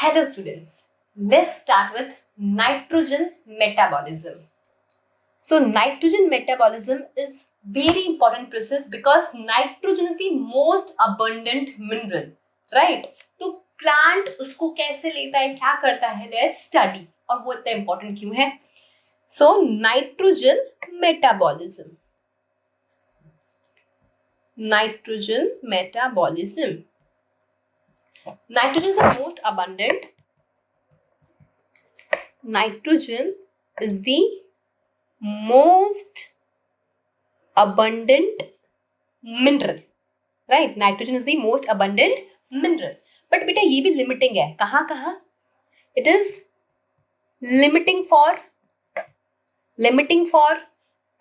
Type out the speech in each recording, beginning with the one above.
Hello students, let's start with nitrogen metabolism. So nitrogen metabolism is very important process because nitrogen is the most abundant mineral, right? तो plant उसको कैसे लेता है, क्या करता है, let's study. और वो इतना important क्यों है? So nitrogen metabolism. Nitrogen metabolism. Nitrogen is the most abundant. Nitrogen is the most abundant mineral, right? Nitrogen is the most abundant mineral. But बेटा ये भी limiting है. कहाँ कहाँ? It is limiting for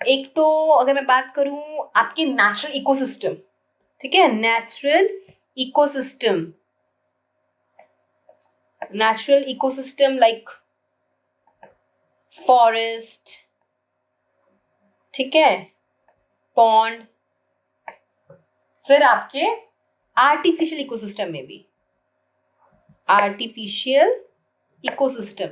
एक तो अगर मैं बात करूँ आपके natural ecosystem, ठीक है? Natural ecosystem like forest, ठीक है, पॉन्ड, फिर आपके आर्टिफिशियल इकोसिस्टम में भी आर्टिफिशियल इकोसिस्टम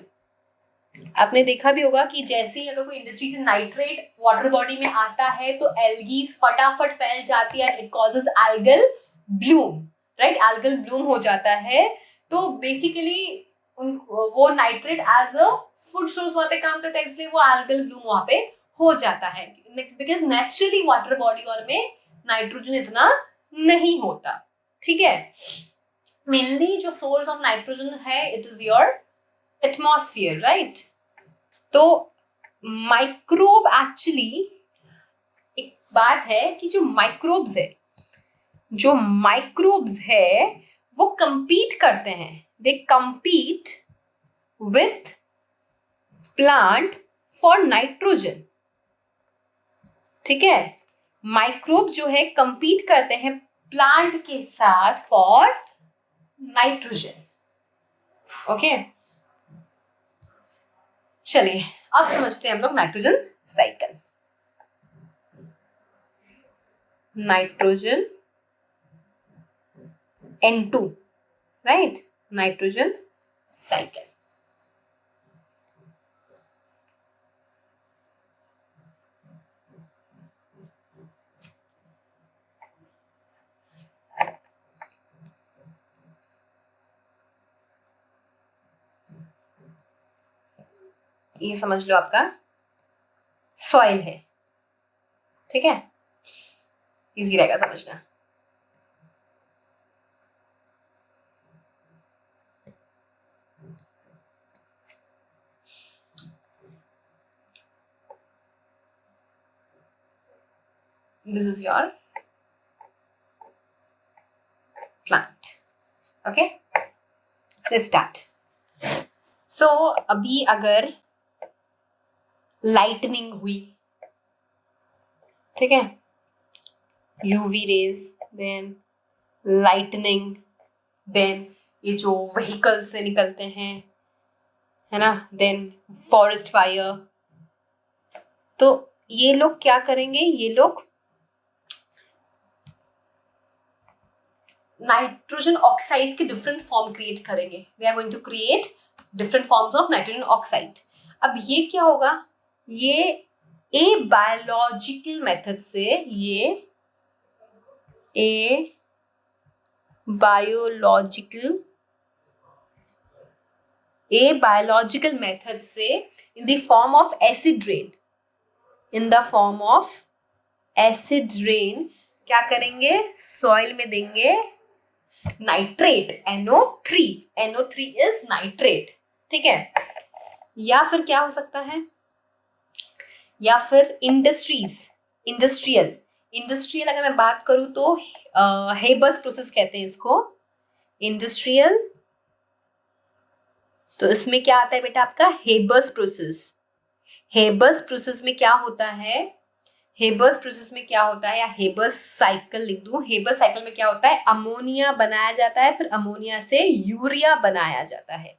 आपने देखा भी होगा कि जैसे ही अगर कोई इंडस्ट्री से नाइट्रेट वाटर बॉडी में आता है तो एल्गीज फटाफट फैल जाती है, it causes algal bloom, right? Algal bloom हो जाता है. तो बेसिकली वो nitrate as a food source वहां पे काम करता है, इसलिए वो एल्गल ब्लूम वहां पे हो जाता है. बिकॉज नेचुरली वाटर बॉडी और में नाइट्रोजन इतना नहीं होता, ठीक है. मेनली जो सोर्स ऑफ नाइट्रोजन है it is your atmosphere, right? तो माइक्रोब एक्चुअली एक बात है कि जो माइक्रोब्स है वो कंपीट करते हैं, they compete with plant for nitrogen, ठीक है. माइक्रोब जो है कंपीट करते हैं प्लांट के साथ फॉर नाइट्रोजन. ओके, चलिए अब समझते हैं हम लोग nitrogen cycle. Nitrogen N2, right? Nitrogen cycle. ये समझ लो आपका सॉइल है, ठीक है, इजी रहेगा समझना. This is your plant. Okay, let's start. So अभी अगर लाइटनिंग हुई, ठीक है, UV rays, then lightning, then ये जो व्हीकल से निकलते हैं, है ना, देन फॉरेस्ट फायर. तो ये लोग क्या करेंगे, ये लोग नाइट्रोजन ऑक्साइड के डिफरेंट फॉर्म क्रिएट करेंगे. They are going to create different forms of nitrogen oxide. अब ये क्या होगा, ये ए बायोलॉजिकल मेथड से, ये ए बायोलॉजिकल मेथड से in the form of acid rain, क्या करेंगे, सॉइल में देंगे नाइट्रेट, NO3 इज नाइट्रेट, ठीक है. या फिर क्या हो सकता है, या फिर इंडस्ट्रियल अगर मैं बात करूं तो हेबर्स प्रोसेस कहते हैं इसको, इंडस्ट्रियल. तो इसमें क्या आता है बेटा आपका हेबर्स प्रोसेस में क्या होता है, या हेबर्स साइकिल लिख दूं. हेबर्स साइकिल में क्या होता है, अमोनिया बनाया जाता है, फिर अमोनिया से यूरिया बनाया जाता है,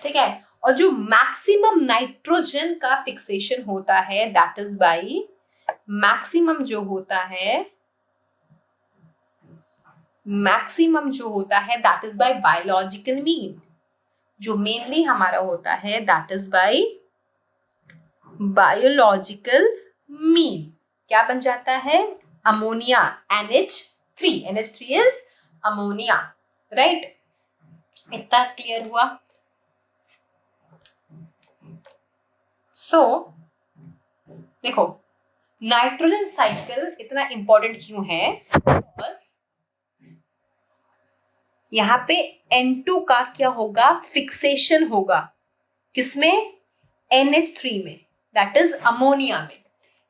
ठीक है. और जो मैक्सिमम नाइट्रोजन का फिक्सेशन होता है दैट इज बाय मैक्सिमम जो होता है that is by biological mean. जो मेनली हमारा होता है that is by biological mean. क्या बन जाता है? Ammonia, NH3। NH3 is ammonia, right? इतना क्लियर हुआ? देखो नाइट्रोजन साइकिल इतना इंपॉर्टेंट क्यों है? बस यहाँ पे N2 का क्या होगा? फिक्सेशन होगा। किसमें? NH3 में, दैट इज अमोनिया में।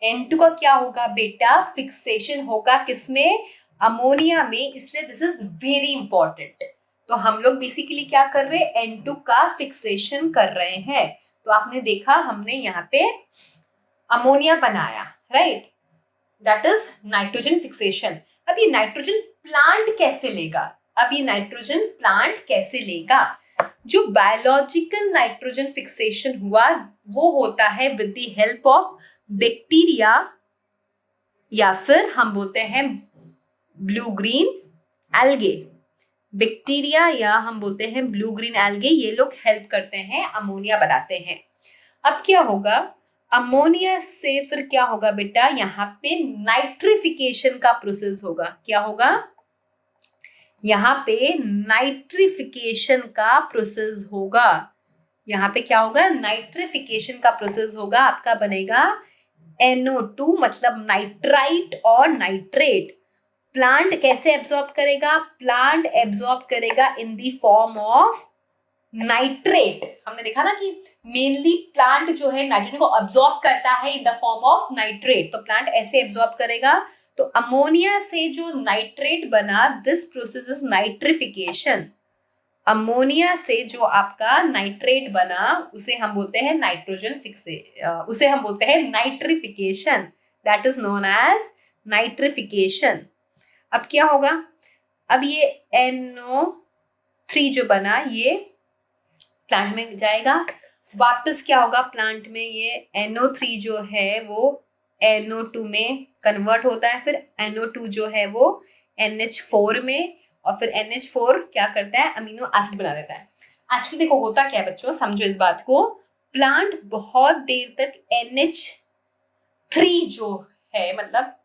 N2 का क्या होगा बेटा? फिक्सेशन होगा। किसमें? अमोनिया में। इसलिए दिस इज वेरी इंपॉर्टेंट। तो हम लोग बेसिकली क्या कर रहे हैं? N2 का फिक्सेशन कर रहे हैं। तो आपने देखा हमने यहाँ पे अमोनिया बनाया, right? That is nitrogen fixation. अब ये नाइट्रोजन प्लांट कैसे लेगा? जो बायोलॉजिकल नाइट्रोजन फिक्सेशन हुआ वो होता है with the help of bacteria, या फिर हम बोलते हैं ब्लू ग्रीन एल्गे। बैक्टीरिया या हम बोलते हैं ब्लू ग्रीन एल्गे, ये लोग हेल्प करते हैं, अमोनिया बनाते हैं। अब क्या होगा? अमोनिया से फिर क्या होगा बेटा? यहाँ पे नाइट्रिफिकेशन का प्रोसेस होगा। क्या होगा? यहाँ पे नाइट्रिफिकेशन का प्रोसेस होगा। यहाँ पे क्या होगा? नाइट्रिफिकेशन का प्रोसेस होगा। आपका बनेगा NO2, मतलब नाइट्राइट और नाइट्रेट। प्लांट कैसे एब्जॉर्ब करेगा? प्लांट एब्जॉर्ब करेगा in the form of nitrate. हमने देखा ना कि मेनली प्लांट जो है नाइट्रोजन को एब्जॉर्ब करता है in the form of nitrate. तो प्लांट ऐसे एब्जॉर्ब करेगा। तो अमोनिया से जो नाइट्रेट बना, this process is nitrification. Ammonia से जो आपका नाइट्रेट बना उसे हम बोलते हैं उसे हम बोलते हैं nitrification. That is known as nitrification. अब क्या होगा? अब ये NO3 जो बना ये प्लांट में जाएगा। वापस क्या होगा? प्लांट में ये NO3 जो है वो NO2 में कन्वर्ट होता है। फिर NO2 जो है वो NH4 में, और फिर NH4 क्या करता है? अमीनो एसिड बना देता है। एक्चुअली देखो होता क्या है बच्चों, समझो इस बात को। प्लांट बहुत देर तक NH3 जो है मतलब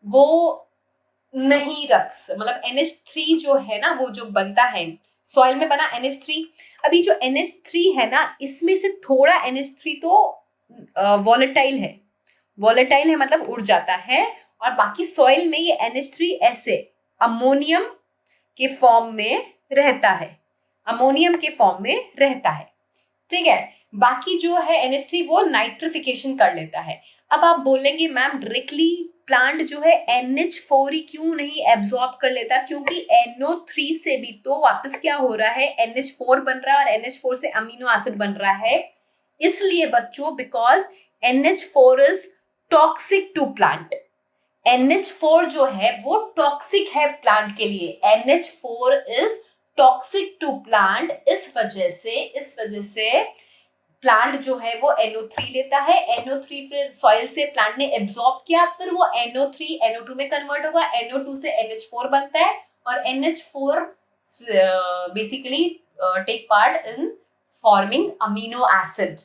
वो नहीं मतलब NH3 जो है ना, वो जो बनता है सॉइल में बना NH3। अभी जो NH3 है ना, इसमें से थोड़ा NH3 तो वॉलेटाइल है मतलब उड़ जाता है, और बाकी सॉइल में ये NH3 ऐसे अमोनियम के फॉर्म में रहता है। ठीक है? बाकी जो है NH3 वो नाइट्रिफिकेशन कर लेता है। अब आप बोलेंगे मैम डायरेक्टली प्लांट जो है NH4 ही क्यों नहीं एब्जॉर्ब कर लेता? क्योंकि NO3 से भी तो वापस क्या हो रहा है? NH4 बन रहा है, और NH4 से अमीनो एसिड बन रहा है। इसलिए बच्चों because NH4 is toxic to plant. NH4 जो है वो टॉक्सिक है प्लांट के लिए। NH4 is toxic to plant. इस वजह से प्लांट जो है वो NO3 लेता है। NO3 फिर सॉइल से प्लांट ने एब्जॉर्ब किया, फिर वो NO3 NO2 में कन्वर्ट होगा। NO2 से NH4 बनता है, और NH4 basically take part in forming amino acid.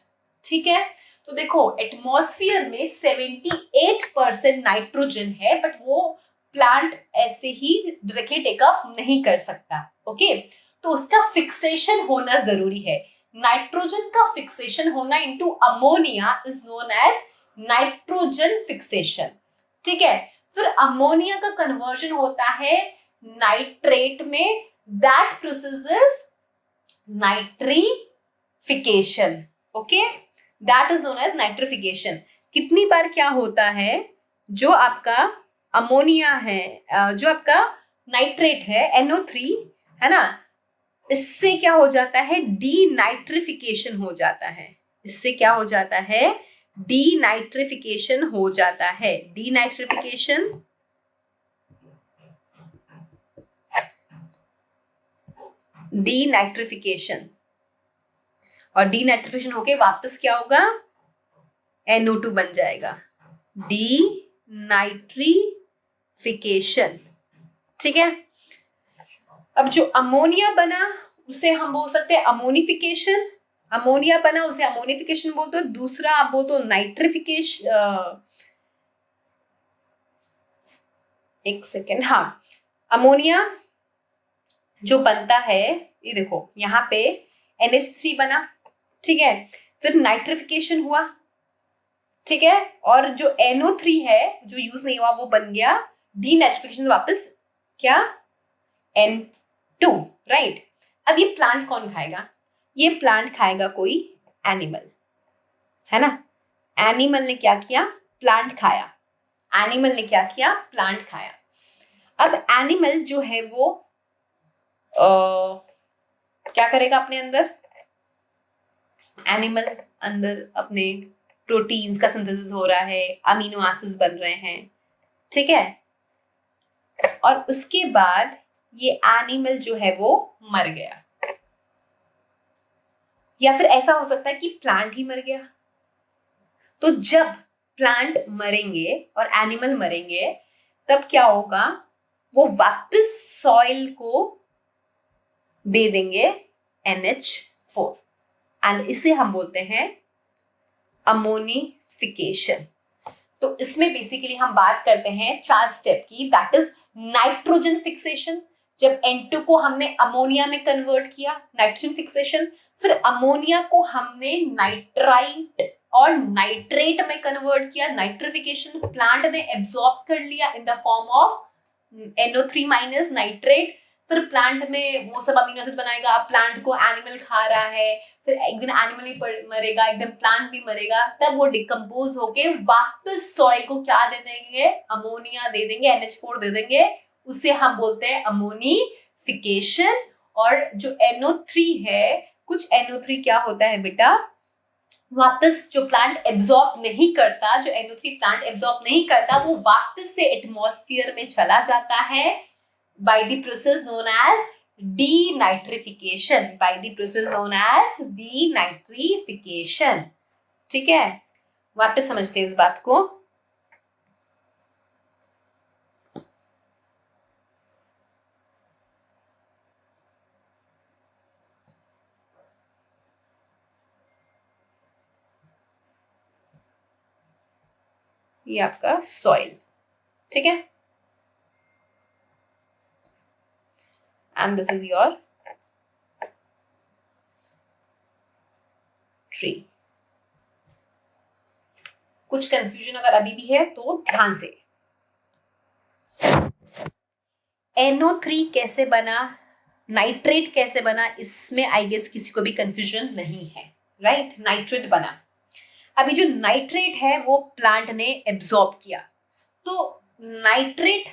ठीक है? तो देखो एटमॉस्फेयर में 78% नाइट्रोजन है, बट वो प्लांट ऐसे ही डायरेक्टली टेकअप नहीं कर सकता। ओके? तो उसका फिक्सेशन होना जरूरी है। नाइट्रोजन का फिक्सेशन होना into ammonia is known as nitrogen fixation. ठीक है? फिर अमोनिया का कन्वर्जन होता है नाइट्रेट में। That process is nitrification. Okay? That is known as nitrification. कितनी बार क्या होता है? जो आपका अमोनिया है, जो आपका नाइट्रेट है NO3 है ना, इससे क्या हो जाता है? डीनाइट्रिफिकेशन हो जाता है। इससे क्या हो जाता है? डीनाइट्रिफिकेशन हो जाता है। डीनाइट्रिफिकेशन और डीनाइट्रिफिकेशन होके वापस क्या होगा? NO2 बन जाएगा। डीनाइट्रिफिकेशन। ठीक है? अब जो अमोनिया बना उसे हम बोल सकते हैं अमोनिफिकेशन, अमोनिया बना उसे अमोनिफिकेशन बोलते हो। दूसरा आप बोलते हो नाइट्रिफिकेशन, एक सेकेंड, हाँ, अमोनिया जो बनता है, ये देखो यहाँ पे NH3 बना, ठीक है, फिर नाइट्रिफिकेशन हुआ, ठीक है, और जो NO3 है जो यूज नहीं हुआ वो बन गया डीनाइट्रिफिकेशन, वापस क्या, N2, राइट। अब ये प्लांट कौन खाएगा? ये प्लांट खाएगा कोई एनिमल, है ना। एनिमल ने क्या किया? प्लांट खाया। एनिमल ने क्या किया? प्लांट खाया। अब एनिमल जो है वो क्या करेगा अपने अंदर? एनिमल अंदर अपने प्रोटीन्स का सिंथेसिस हो रहा है, अमीनो एसिड्स बन रहे हैं, ठीक है, और उसके बाद ये एनिमल जो है वो मर गया, या फिर ऐसा हो सकता है कि प्लांट ही मर गया। तो जब प्लांट मरेंगे और एनिमल मरेंगे तब क्या होगा? वो वापस सॉइल को दे देंगे NH4, एंड इसे हम बोलते हैं अमोनिफिकेशन। तो इसमें बेसिकली हम बात करते हैं 4 स्टेप की, दैट इज नाइट्रोजन फिक्सेशन। जब N2 को हमने अमोनिया में कन्वर्ट किया, नाइट्रोजन फिक्सेशन, फिर अमोनिया को हमने नाइट्राइट और नाइट्रेट में कन्वर्ट किया, नाइट्रिफिकेशन, प्लांट ने एब्सॉर्ब कर लिया in the form of NO3 minus nitrate, फिर प्लांट में वो सब अमीनो एसिड बनाएगा। अब प्लांट को एनिमल खा रहा है, फिर एक दिन एनिमल ही मरेगा, एक दिन प्लांट भी मरेगा, तब वो डिकम्पोज होके वापस सॉइल को क्या दे देंगे? अमोनिया दे देंगे, NH4 दे देंगे, उसे हम बोलते हैं अमोनिफिकेशन। और जो NO3 है, कुछ NO3 क्या होता है बेटा, वापस जो प्लांट एब्जॉर्ब नहीं करता, जो NO3 प्लांट एब्जॉर्ब नहीं करता, वो वापस से एटमॉस्फेयर में चला जाता है by the process known as denitrification, by the process known as denitrification, ठीक है। वापस समझते हैं इस बात को। ये आपका सॉइल, ठीक है, and this is your tree। कुछ कंफ्यूजन अगर अभी भी है तो ध्यान से। NO3 कैसे बना, नाइट्रेट कैसे बना, इसमें आई गेस किसी को भी कंफ्यूजन नहीं है, राइट। नाइट्रेट बना, अभी जो नाइट्रेट है वो प्लांट ने एब्सॉर्ब किया, तो नाइट्रेट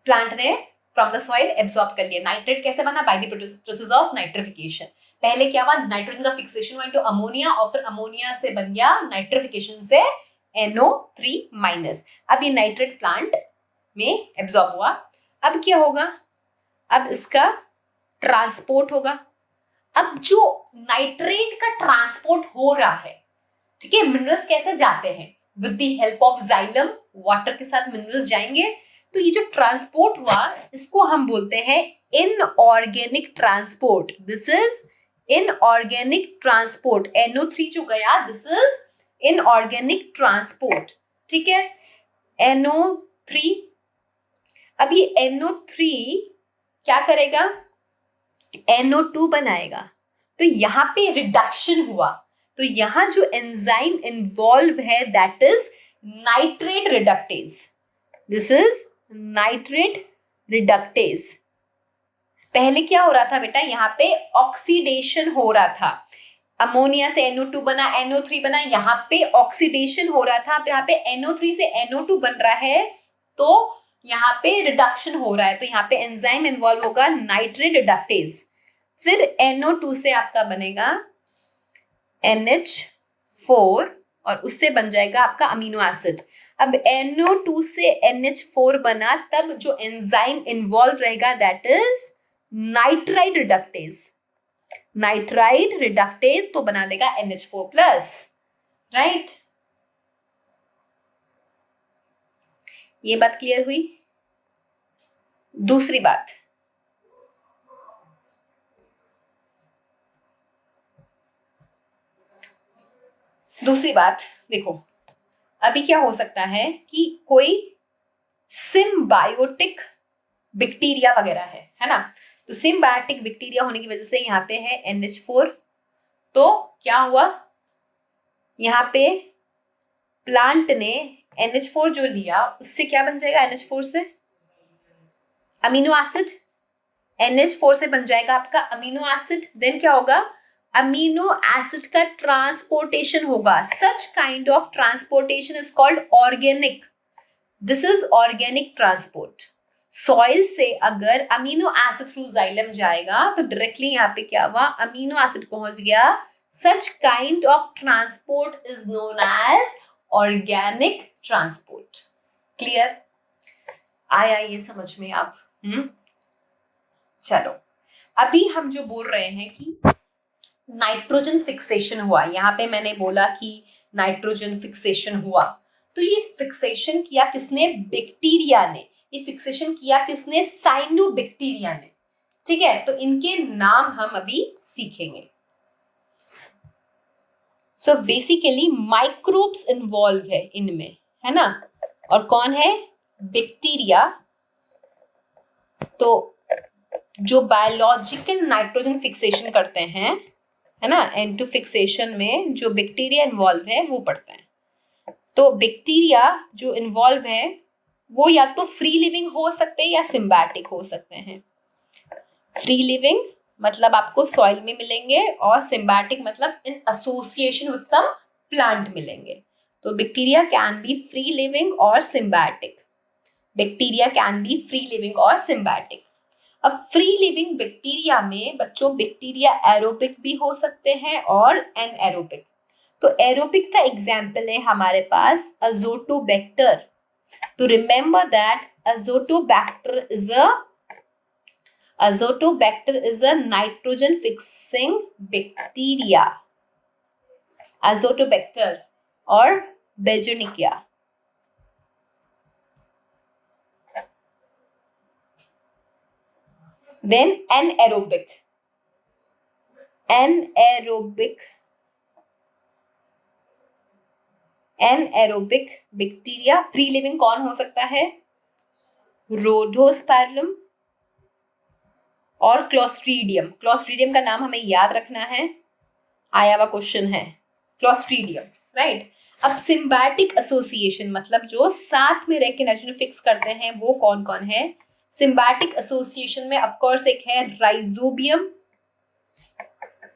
प्लांट ने फ्रॉम द सॉइल एब्सॉर्ब कर लिया। नाइट्रेट कैसे बना? Bye the process of nitrification. पहले क्या हुआ? नाइट्रोजन का फिक्सेशन हुआ इनटू अमोनिया, और फिर अमोनिया से बन गया नाइट्रिफिकेशन से NO3 माइनस। अब ये नाइट्रेट प्लांट में एब्सॉर्ब हुआ। अब क्या होगा? अब इसका ट्रांसपोर्ट होगा। अब जो नाइट्रेट का ट्रांसपोर्ट हो रहा है, ठीक है, मिनरल्स कैसे जाते हैं? With the help of xylem, water के साथ मिनरल्स जाएंगे। तो ये जो ट्रांसपोर्ट हुआ इसको हम बोलते हैं inorganic transport. This is inorganic transport. NO3 जो गया, दिस इज इनऑर्गेनिक ट्रांसपोर्ट, ठीक है। NO3, अब ये NO3 क्या करेगा? NO2 बनाएगा, तो यहाँ पे रिडक्शन हुआ, तो यहाँ जो एंजाइम इन्वॉल्व है that is nitrate reductase. This is nitrate reductase. पहले क्या हो रहा था बेटा? यहाँ पे ऑक्सीडेशन हो रहा था, अमोनिया से NO2 बना, NO3 बना, यहाँ पे ऑक्सीडेशन हो रहा था। अब यहाँ पे NO3 से NO2 बन रहा है, तो यहाँ पे रिडक्शन हो रहा है, तो यहाँ पे एंजाइम इन्वॉल्व होगा नाइट्रेट रिडक्टेज। फिर NO2 से आपका बनेगा NH4 और उससे बन जाएगा आपका अमीनो एसिड। अब NO2 से NH4 बना, तब जो एंजाइम इन्वॉल्व रहेगा that is nitride reductase. Nitride reductase तो बना देगा NH4 प्लस, राइट। ये बात क्लियर हुई? दूसरी बात, दूसरी बात देखो, अभी क्या हो सकता है कि कोई सिम्बायोटिक बैक्टीरिया वगैरह है ना, तो सिम्बायोटिक बैक्टीरिया होने की वजह से यहाँ पे है NH4, तो क्या हुआ, यहाँ पे प्लांट ने NH4 जो लिया उससे क्या बन जाएगा, NH4 से अमीनो एसिड, NH4 से बन जाएगा आपका अमीनो एसिड, देन क्या होगा, अमीनो एसिड का ट्रांसपोर्टेशन होगा, सच kind of transportation is called organic, this is organic transport. Soil से अगर अमीनो एसिड थ्रू जाइलम जाएगा तो डायरेक्टली यहाँ पे क्या हुआ, अमीनो एसिड पहुंच गया, such kind of transport is known as organic transport. Clear, आया ये समझ में आप? चलो, अभी हम जो बोल रहे हैं कि नाइट्रोजन फिक्सेशन हुआ, यहाँ पे मैंने बोला कि नाइट्रोजन फिक्सेशन हुआ, तो ये फिक्सेशन किया किसने, बैक्टीरिया ने। ये फिक्सेशन किया किसने, साइनोबैक्टीरिया ने। ठीक है, तो इनके नाम हम अभी सीखेंगे। सो बेसिकली माइक्रोब्स इन्वॉल्व है इनमें, है ना, और कौन है, बैक्टीरिया। तो जो बायोलॉजिकल नाइट्रोजन फिक्सेशन करते हैं, है ना, N2 फिक्सेशन में जो बैक्टीरिया इन्वॉल्व है वो पढ़ते हैं। तो बैक्टीरिया जो इन्वॉल्व है वो या तो फ्री लिविंग हो सकते हैं या सिम्बायोटिक हो सकते हैं। फ्री लिविंग मतलब आपको सॉइल में मिलेंगे, और सिम्बायोटिक मतलब in association with some plant मिलेंगे। तो bacteria can be free living और symbiotic, bacteria can be free living और सिम्बायोटिक। अब फ्री लिविंग बैक्टीरिया में बच्चों बैक्टीरिया एरोबिक भी हो सकते हैं और एनएरोबिक। तो एरोबिक का एग्जाम्पल है हमारे पास अजोटोबैक्टर। तो remember that azotobacter is a nitrogen fixing bacteria, azotobacter or Bejonikia. Then anaerobic bacteria free living कौन हो सकता है, रोडोस्पाइरलम और क्लोस्ट्रीडियम। क्लोस्ट्रीडियम का नाम हमें याद रखना है, आया हुआ क्वेश्चन है क्लोस्ट्रीडियम, राइट। अब सिम्बायोटिक एसोसिएशन मतलब जो साथ में रह के नाइट्रोजन फिक्स करते हैं वो कौन कौन है। सिम्बायोटिक एसोसिएशन में ऑफ कोर्स एक है राइजोबियम,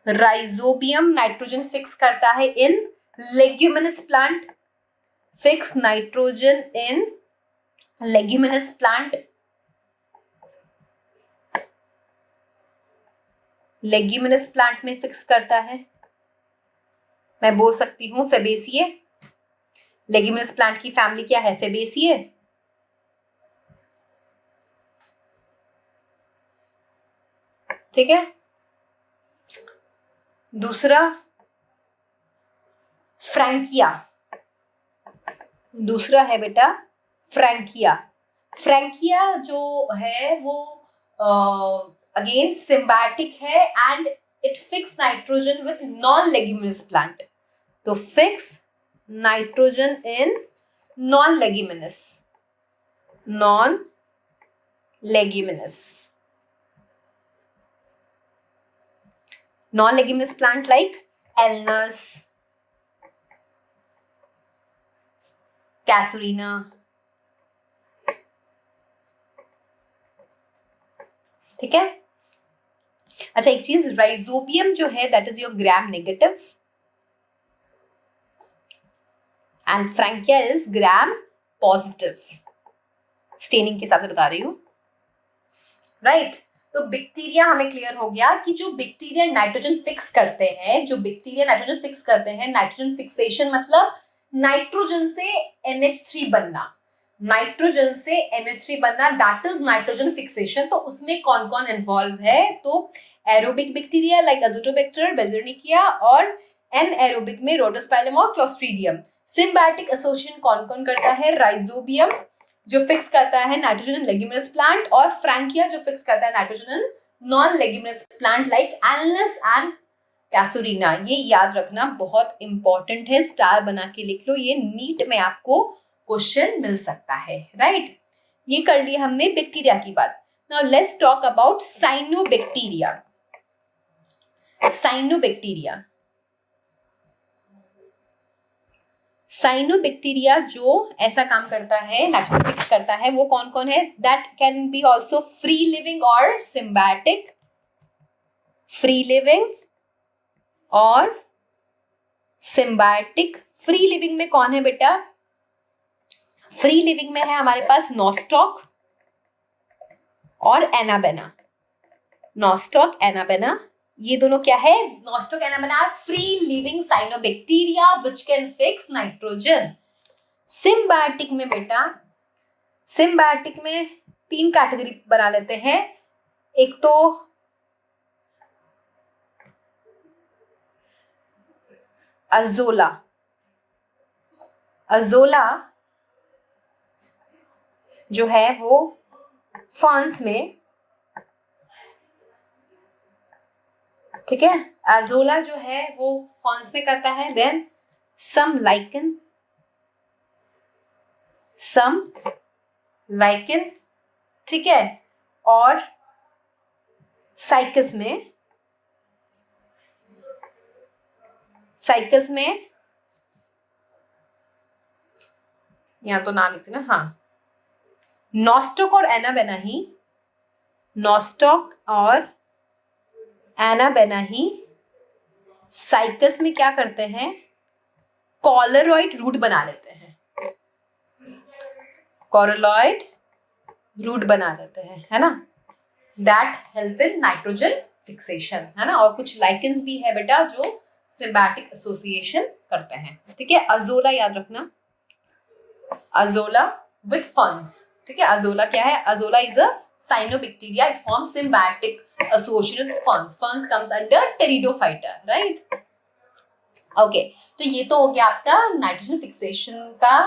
राइजोबियम नाइट्रोजन फिक्स करता है in leguminous plant, fix nitrogen in leguminous plant, leguminous plant में फिक्स करता है। मैं बोल सकती हूँ फेबेसिए, लेग्यूमिनस प्लांट की फैमिली क्या है, फेबेसिए। ठीक है, दूसरा फ्रैंकिया, दूसरा है बेटा फ्रैंकिया। फ्रैंकिया जो है वो अगेन सिम्बायोटिक है and it fix nitrogen with non leguminous plant. तो fix nitrogen in non leguminous, non leguminous, non leguminous plant like Alnus, Casuarina. ठीक है, अच्छा एक चीज, राइजोबियम जो है that is your gram negative and Frankia is gram positive, staining के साथ बता रही हूं, राइट। तो बैक्टीरिया हमें क्लियर हो गया कि जो बैक्टीरिया नाइट्रोजन फिक्स करते हैं, जो बैक्टीरिया नाइट्रोजन फिक्स करते हैं, नाइट्रोजन फिक्सेशन मतलब नाइट्रोजन से NH3 बनना, नाइट्रोजन से NH3 बनना, दैट इज नाइट्रोजन फिक्सेशन। तो उसमें कौन कौन इन्वॉल्व है, तो एरोबिक बैक्टीरिया लाइक अजोटोबैक्टर, बेजोनिकिया, और एनएरोबिक में रोडोस्पाइरलम और क्लोस्ट्रीडियम। सिम्बायोटिक एसोसिएशन कौन कौन करता है, राइजोबियम जो फिक्स करता है नाइट्रोजन इन लेग्यूमिनस प्लांट, और फ्रैंकिया जो फिक्स करता है nitrogen in non leguminous plant like Alnus and Casuarina, ये याद रखना बहुत इंपॉर्टेंट है, स्टार बना के लिख लो, ये नीट में आपको क्वेश्चन मिल सकता है, राइट। ये कर लिया हमने बैक्टीरिया की बात। Now let's talk about cyanobacteria. Cyanobacteria, cyanobacteria जो ऐसा काम करता है, नेचुरल करता है, वो कौन कौन है? That can be also free living और सिम्बायोटिक। फ्री लिविंग और सिम्बायोटिक। फ्री लिविंग में कौन है बेटा? फ्री लिविंग में है हमारे पास नॉस्टॉक और एनाबेना। नॉस्टॉक, एनाबेना, ये दोनों क्या है? Nostoc, Anabaena are free living cyanobacteria which can fix nitrogen. Symbiotic में बेटा, सिम्बायोटिक में 3 कैटेगरी बना लेते हैं। एक तो अजोला। अजोला जो है वो फर्न्स में, ठीक है, अजोला जो है वो फर्न्स में करता है। देन सम लाइकन, सम लाइकन, ठीक है, और साइकस में, साइकस में, यहां तो नाम लिखते ना, हाँ, नॉस्टॉक और एनाबेना ही, नॉस्टॉक और एनाबेना ही साइकस में क्या करते हैं? कॉलरॉइड रूट बना लेते हैं। कॉलरॉइड रूट बना लेते हैं, है ना, that help in nitrogen fixation, है ना। और कुछ लाइकेंस भी है बेटा जो सिम्बायोटिक एसोसिएशन करते हैं, ठीक है। अजोला याद रखना, अजोला विथ फर्न्स, ठीक है। अजोला क्या है? Azolla is a cyanobacteria, it forms symbiotic association with ferns. Ferns comes under pteridophyta, right. Okay, तो ये तो हो गया आपका नाइट्रोजन फिक्सेशन का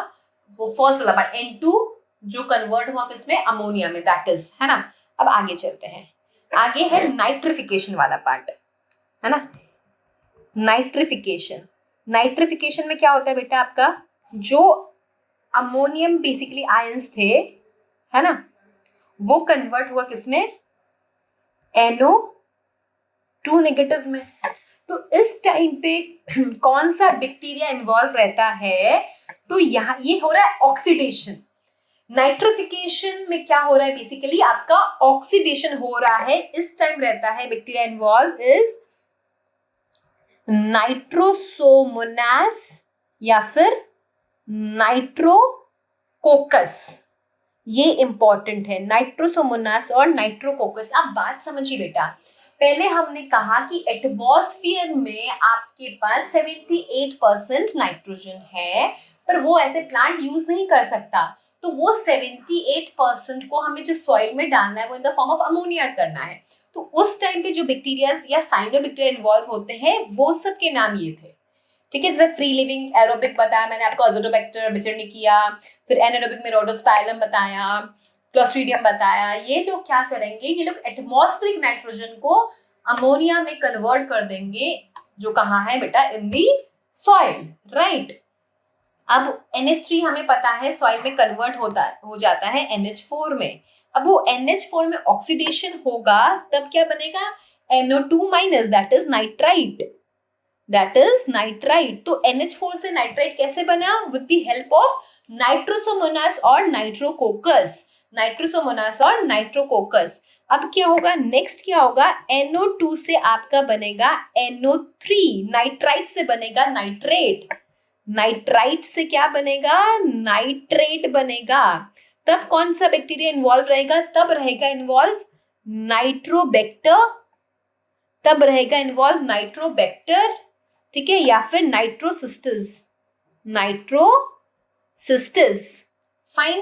वो फर्स्ट वाला पार्ट, N2 जो कन्वर्ट हुआ किसमें? अमोनिया में, दैट इज, है ना। अब आगे चलते हैं, आगे है नाइट्रिफिकेशन वाला पार्ट, है ना। नाइट्रिफिकेशन, नाइट्रिफिकेशन में क्या होता है बेटा? आपका जो अमोनियम बेसिकली आयंस थे, है ना, वो कन्वर्ट हुआ किसमें? NO2 नेगेटिव में। तो इस टाइम पे कौन सा बैक्टीरिया इन्वॉल्व रहता है? तो यहाँ ये हो रहा है ऑक्सीडेशन। नाइट्रिफिकेशन में क्या हो रहा है? बेसिकली आपका ऑक्सीडेशन हो रहा है, इस टाइम रहता है बैक्टीरिया इन्वॉल्व इज नाइट्रोसोमोनास या फिर नाइट्रोकोकस। ये इंपॉर्टेंट है, नाइट्रोसोमोनास और नाइट्रोकोकस। आप बात समझिए बेटा, पहले हमने कहा कि एटमॉस्फेयर में आपके पास 78% नाइट्रोजन है, पर वो ऐसे प्लांट यूज नहीं कर सकता। तो वो 78% को हमें जो सॉइल में डालना है वो in the form of ammonia करना है। तो उस टाइम पे जो बैक्टीरिया या साइनोबैक्टीरिया इन्वॉल्व होते हैं वो सब के नाम ये थे, ठीक है। जैसे फ्री लिविंग एरोबिक बताया मैंने आपको, अजोटोबैक्टर, बिचर्निकिया, फिर एनारोबिक में रोडोस्पाइरम बताया, क्लोस्ट्रीडियम बताया। ये लोग क्या करेंगे? ये लोग एटमॉस्फेरिक नाइट्रोजन को अमोनिया में कन्वर्ट कर देंगे, जो कहाँ है बेटा? इन दी सॉइल, राइट। अब NH3 हमें पता है सॉइल में कन्वर्ट हो जाता है NH4 में। अब वो NH4 में ऑक्सीडेशन होगा, तब क्या बनेगा? NO2 minus, that is nitrite, that is nitrite. तो NH4 से नाइट्राइट कैसे बना? With the help of Nitrosomonas और नाइट्रोकोकस, नाइट्रोसोमोनास और नाइट्रोकोकस। अब क्या होगा? नेक्स्ट क्या होगा? NO2 से आपका बनेगा NO3, नाइट्राइट से बनेगा नाइट्रेट, नाइट्राइट से क्या बनेगा? नाइट्रेट बनेगा। तब कौन सा बैक्टीरिया इन्वॉल्व रहेगा? तब रहेगा इन्वॉल्व नाइट्रोबैक्टर, तब रहेगा इन्वॉल्व नाइट्रोबैक्टर, ठीक है, या फिर नाइट्रोसिस्टस, नाइट्रोसिस्टस, फाइन।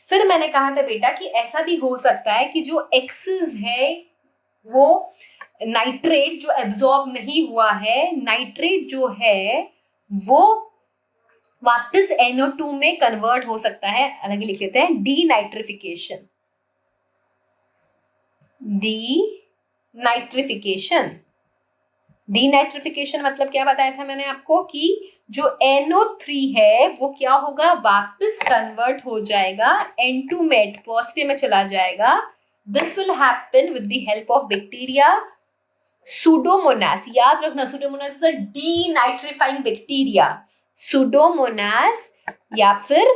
फिर मैंने कहा था बेटा कि ऐसा भी हो सकता है कि जो एक्सेस है वो नाइट्रेट जो एब्जॉर्ब नहीं हुआ है, नाइट्रेट जो है वो वापस NO2 में कन्वर्ट हो सकता है, अलग ही लिख लेते हैं, डीनाइट्रिफिकेशन, डीनाइट्रिफिकेशन, डीनाइट्रिफिकेशन मतलब क्या बताया था मैंने आपको कि जो NO3 है वो क्या होगा, वापस कन्वर्ट हो जाएगा N2 में, एटमॉस्फेयर में चला जाएगा. This will happen with the help of bacteria Pseudomonas. याद रखना, Pseudomonas is a denitrifying bacteria. Pseudomonas या फिर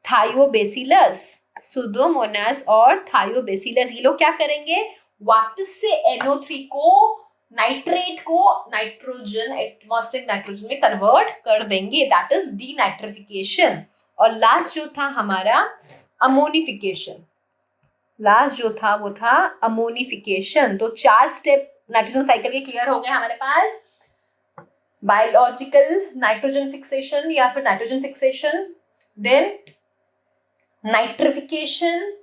थायोबेसिलस. सुडोमोनास और थायोबेसिलस, ये लोग क्या करेंगे, वापस से NO3 को, नाइट्रेट को नाइट्रोजन, एटमॉस्फेरिक नाइट्रोजन में कन्वर्ट कर देंगे. That is denitrification. और लास्ट जो था हमारा अमोनिफिकेशन. लास्ट जो था वो था अमोनिफिकेशन. तो 4 स्टेप नाइट्रोजन साइकिल के क्लियर हो गए हमारे पास. बायोलॉजिकल नाइट्रोजन फिक्सेशन या फिर nitrogen fixation, then nitrification,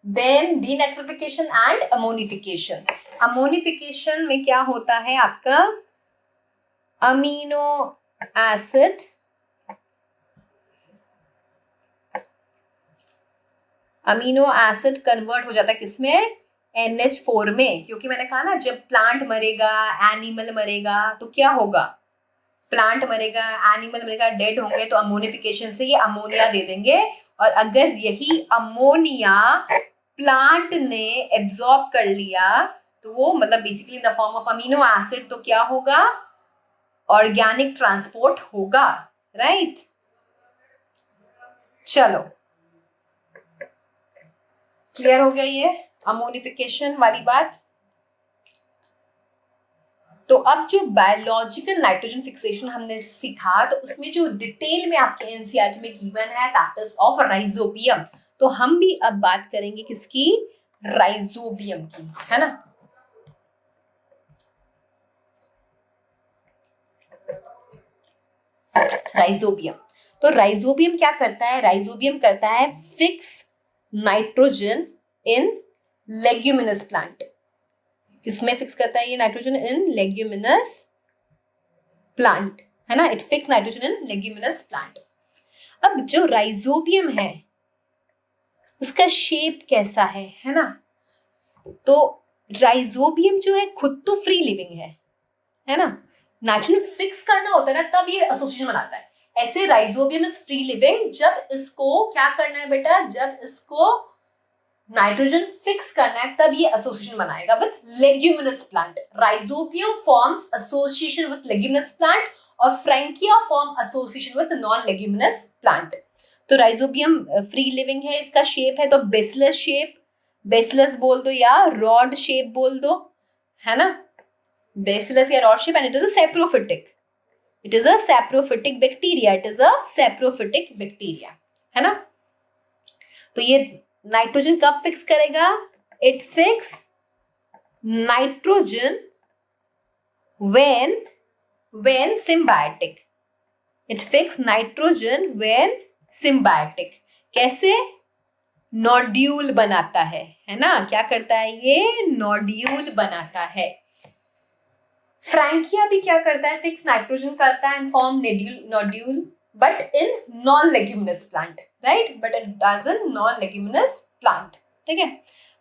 then denitrification and ammonification. Ammonification में क्या होता है आपका, अमीनो एसिड कन्वर्ट हो जाता है किसमें, NH4 में. क्योंकि मैंने कहा ना, जब प्लांट मरेगा, एनिमल मरेगा, तो क्या होगा, प्लांट मरेगा, एनिमल मरेगा, डेड होंगे, तो अमोनिफिकेशन से ये अमोनिया दे देंगे. और अगर यही अमोनिया प्लांट ने एब्जॉर्ब कर लिया तो वो मतलब basically in the form of amino acid, तो क्या होगा, ऑर्गेनिक ट्रांसपोर्ट होगा. राइट. चलो, क्लियर हो गया ये अमोनिफिकेशन वाली बात. तो अब जो बायोलॉजिकल नाइट्रोजन फिक्सेशन हमने सीखा, तो उसमें जो डिटेल में आपके एनसीईआरटी में गिवन है, दैट इज ऑफ राइजोबियम. तो हम भी अब बात करेंगे किसकी, राइजोबियम की, है ना. राइजोबियम. तो राइजोबियम क्या करता है, राइजोबियम करता है fix nitrogen in leguminous plant. किसमें फिक्स करता है ये नाइट्रोजन, इन लेग्यूमिनस प्लांट, है ना. It fix nitrogen in leguminous plant. अब जो राइजोबियम है उसका शेप कैसा है ना. तो राइजोबियम जो है खुद तो फ्री लिविंग है ना. नेचुरल फिक्स करना होता है ना, तब ये एसोसिएशन बनाता है. ऐसे राइजोबियम इज फ्री लिविंग. जब इसको क्या करना है बेटा, जब इसको नाइट्रोजन फिक्स करना है, तब ये एसोसिएशन बनाएगा with leguminous plant. Rhizobium forms association with leguminous plant और Frankia form association with non leguminous plant. तो राइजोबियम फ्री लिविंग है. इसका शेप है तो बेसिलस शेप, बेसिलस बोल दो या रॉड शेप बोल दो, है ना. बेसिलस या rod shape. And it is a saprophytic. It is a saprophytic bacteria. It is a saprophytic bacteria, है ना. तो ये नाइट्रोजन कब फिक्स करेगा, it fix nitrogen when symbiotic. It fix nitrogen when symbiotic. कैसे, नोड्यूल बनाता है ना. क्या करता है ये, नोड्यूल बनाता है. फ्रैंकिया भी क्या करता है, फिक्स नाइट्रोजन करता है and form nodule, but in non-leguminous plant, right? But it does in non-leguminous plant. ठीक है.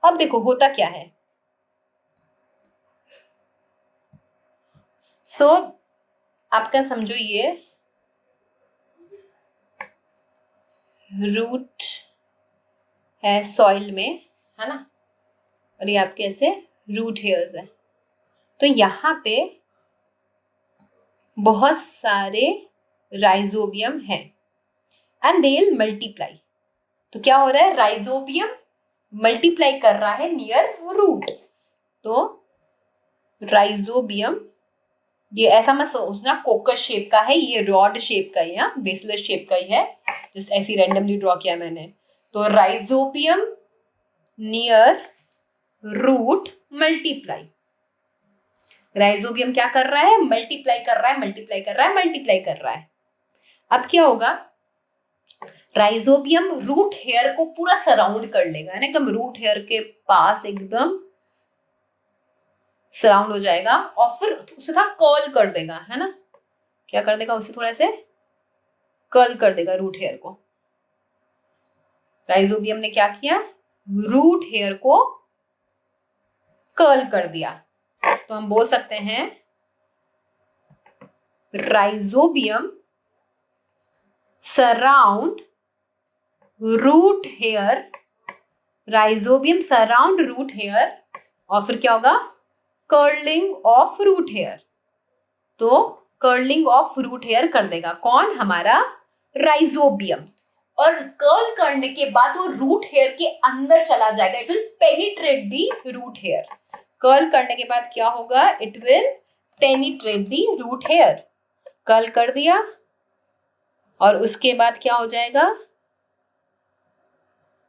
अब देखो होता क्या है. सो आपका समझो ये रूट है सॉइल में, है ना. और ये आपके ऐसे रूट हेयर्स है. तो यहाँ पे बहुत सारे राइजोबियम है एंड दे विल मल्टीप्लाई. तो क्या हो रहा है, राइजोबियम मल्टीप्लाई कर रहा है नियर रूट. तो राइजोबियम ये ऐसा मत सोचना कोकस शेप का है, ये रॉड शेप का ही है, बेसलेस शेप का ही है. जस्ट ऐसी रैंडमली ड्रॉ किया मैंने. तो Rhizobium near root multiply. Rhizobium क्या कर रहा है, मल्टीप्लाई कर रहा है, मल्टीप्लाई कर रहा है, मल्टीप्लाई कर रहा है. अब क्या होगा, राइजोबियम रूट हेयर को पूरा सराउंड कर लेगा, है ना. एकदम रूट हेयर के पास एकदम सराउंड हो जाएगा और फिर उसे थोड़ा कर्ल कर देगा, है ना. क्या कर देगा, उसे थोड़ा से कर्ल कर देगा रूट हेयर को. राइजोबियम ने क्या किया, रूट हेयर को कर्ल कर दिया. तो हम बोल सकते हैं Rhizobium surround root hair, Rhizobium surround root hair, और फिर क्या होगा, कर्लिंग ऑफ रूट हेयर। तो कर्लिंग ऑफ रूट हेयर कर देगा कौन, हमारा राइजोबियम। और कर्ल करने के बाद वो रूट हेयर के अंदर चला जाएगा, it will penetrate the root hair. Curl करने के बाद क्या होगा, it will penetrate the root hair. Curl कर दिया और उसके बाद क्या हो जाएगा,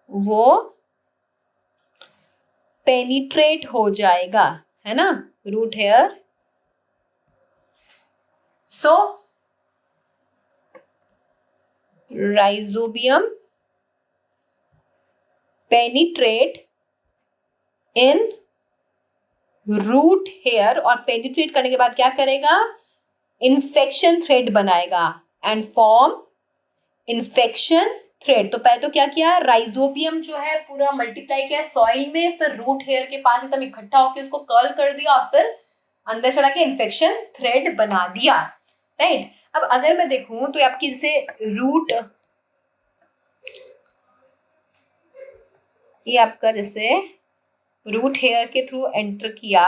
वो पेनिट्रेट हो जाएगा, है ना, रूट हेयर। सो राइजोबियम पेनिट्रेट इन रूट हेयर, और पेनिट्रेट करने के बाद क्या करेगा, इन्फेक्शन थ्रेड बनाएगा एंड फॉर्म इन्फेक्शन थ्रेड। तो पहले तो क्या किया, राइजोबियम जो है पूरा मल्टीप्लाई किया सॉइल में, फिर रूट हेयर के पास एकदम इकट्ठा होकर उसको कर्ल कर दिया और फिर अंदर चला के इन्फेक्शन थ्रेड बना दिया, राइट। अब अगर मैं देखूं तो आपकी जैसे रूट, ये आपका जैसे रूट हेयर के थ्रू एंटर किया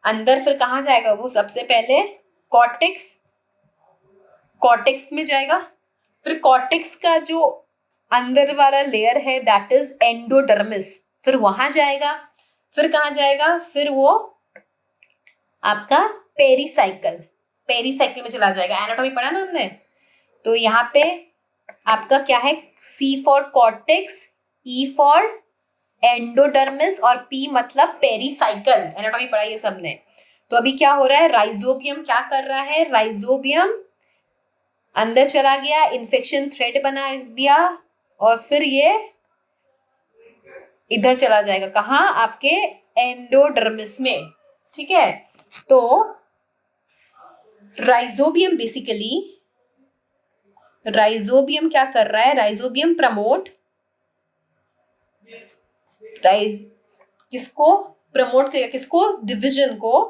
अंदर, फिर कहाँ जाएगा वो, सबसे पहले कॉर्टेक्स, कॉर्टेक्स में जाएगा, फिर कॉर्टेक्स का जो अंदर वाला लेयर है दैट इज एंडोडर्मिस, फिर वहां जाएगा, फिर कहाँ जाएगा, फिर वो आपका पेरीसाइकल, पेरीसाइकल में चला जाएगा। एनाटॉमी पढ़ा ना हमने, तो यहाँ पे आपका क्या है, C for cortex, E for endodermis और पी मतलब पेरीसाइकल, एनाटॉमी पढ़ा ये सबने। तो अभी क्या हो रहा है, राइजोबियम क्या कर रहा है, राइजोबियम अंदर चला गया, इन्फेक्शन थ्रेड बना दिया और फिर ये इधर चला जाएगा, कहाँ, आपके एंडोडर्मिस में, ठीक है। तो राइजोबियम बेसिकली, राइजोबियम क्या कर रहा है, राइजोबियम प्रमोट, किसको प्रमोट करेगा, किसको, डिवीजन को,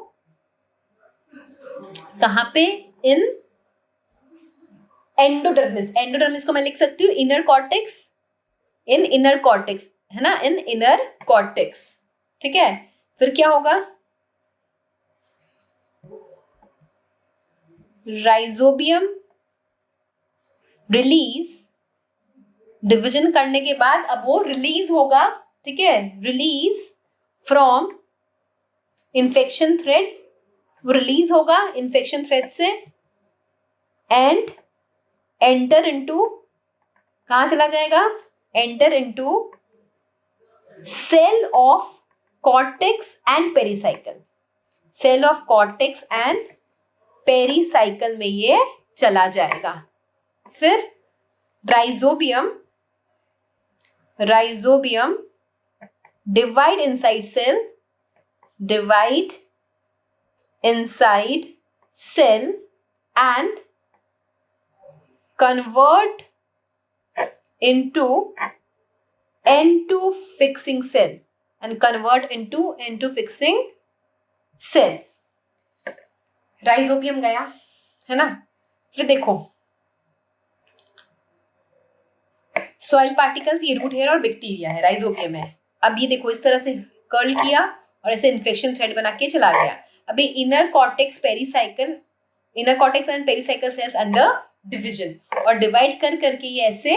कहां पे, इन एंडोडर्मिस, एंडोडर्मिस को मैं लिख सकती हूँ इनर कॉर्टेक्स, इन इनर कॉर्टेक्स, है ना, इन इनर कॉर्टेक्स, ठीक है। फिर क्या होगा, राइजोबियम रिलीज, डिवीजन करने के बाद अब वो रिलीज होगा, ठीक है, रिलीज फ्रॉम इन्फेक्शन थ्रेड, वो रिलीज होगा इन्फेक्शन थ्रेड से एंड एंटर इनटू, कहां चला जाएगा, enter into cell of cortex and pericycle, cell of cortex and pericycle में ये चला जाएगा। फिर Rhizobium, Rhizobium divide inside cell, divide inside cell and convert into N2 fixing cell and convert into N2 fixing cell। Rhizobium गया, है ना। फिर देखो सॉइल पार्टिकल्स, ये रूट हेयर और बैक्टीरिया है, राइजोबियम है। अब ये देखो इस तरह से कर्ल किया और ऐसे इन्फेक्शन थ्रेड बना के चला गया। अभी inner cortex pericycle, inner cortex and pericycle sales under division, और डिवाइड कर करके ये ऐसे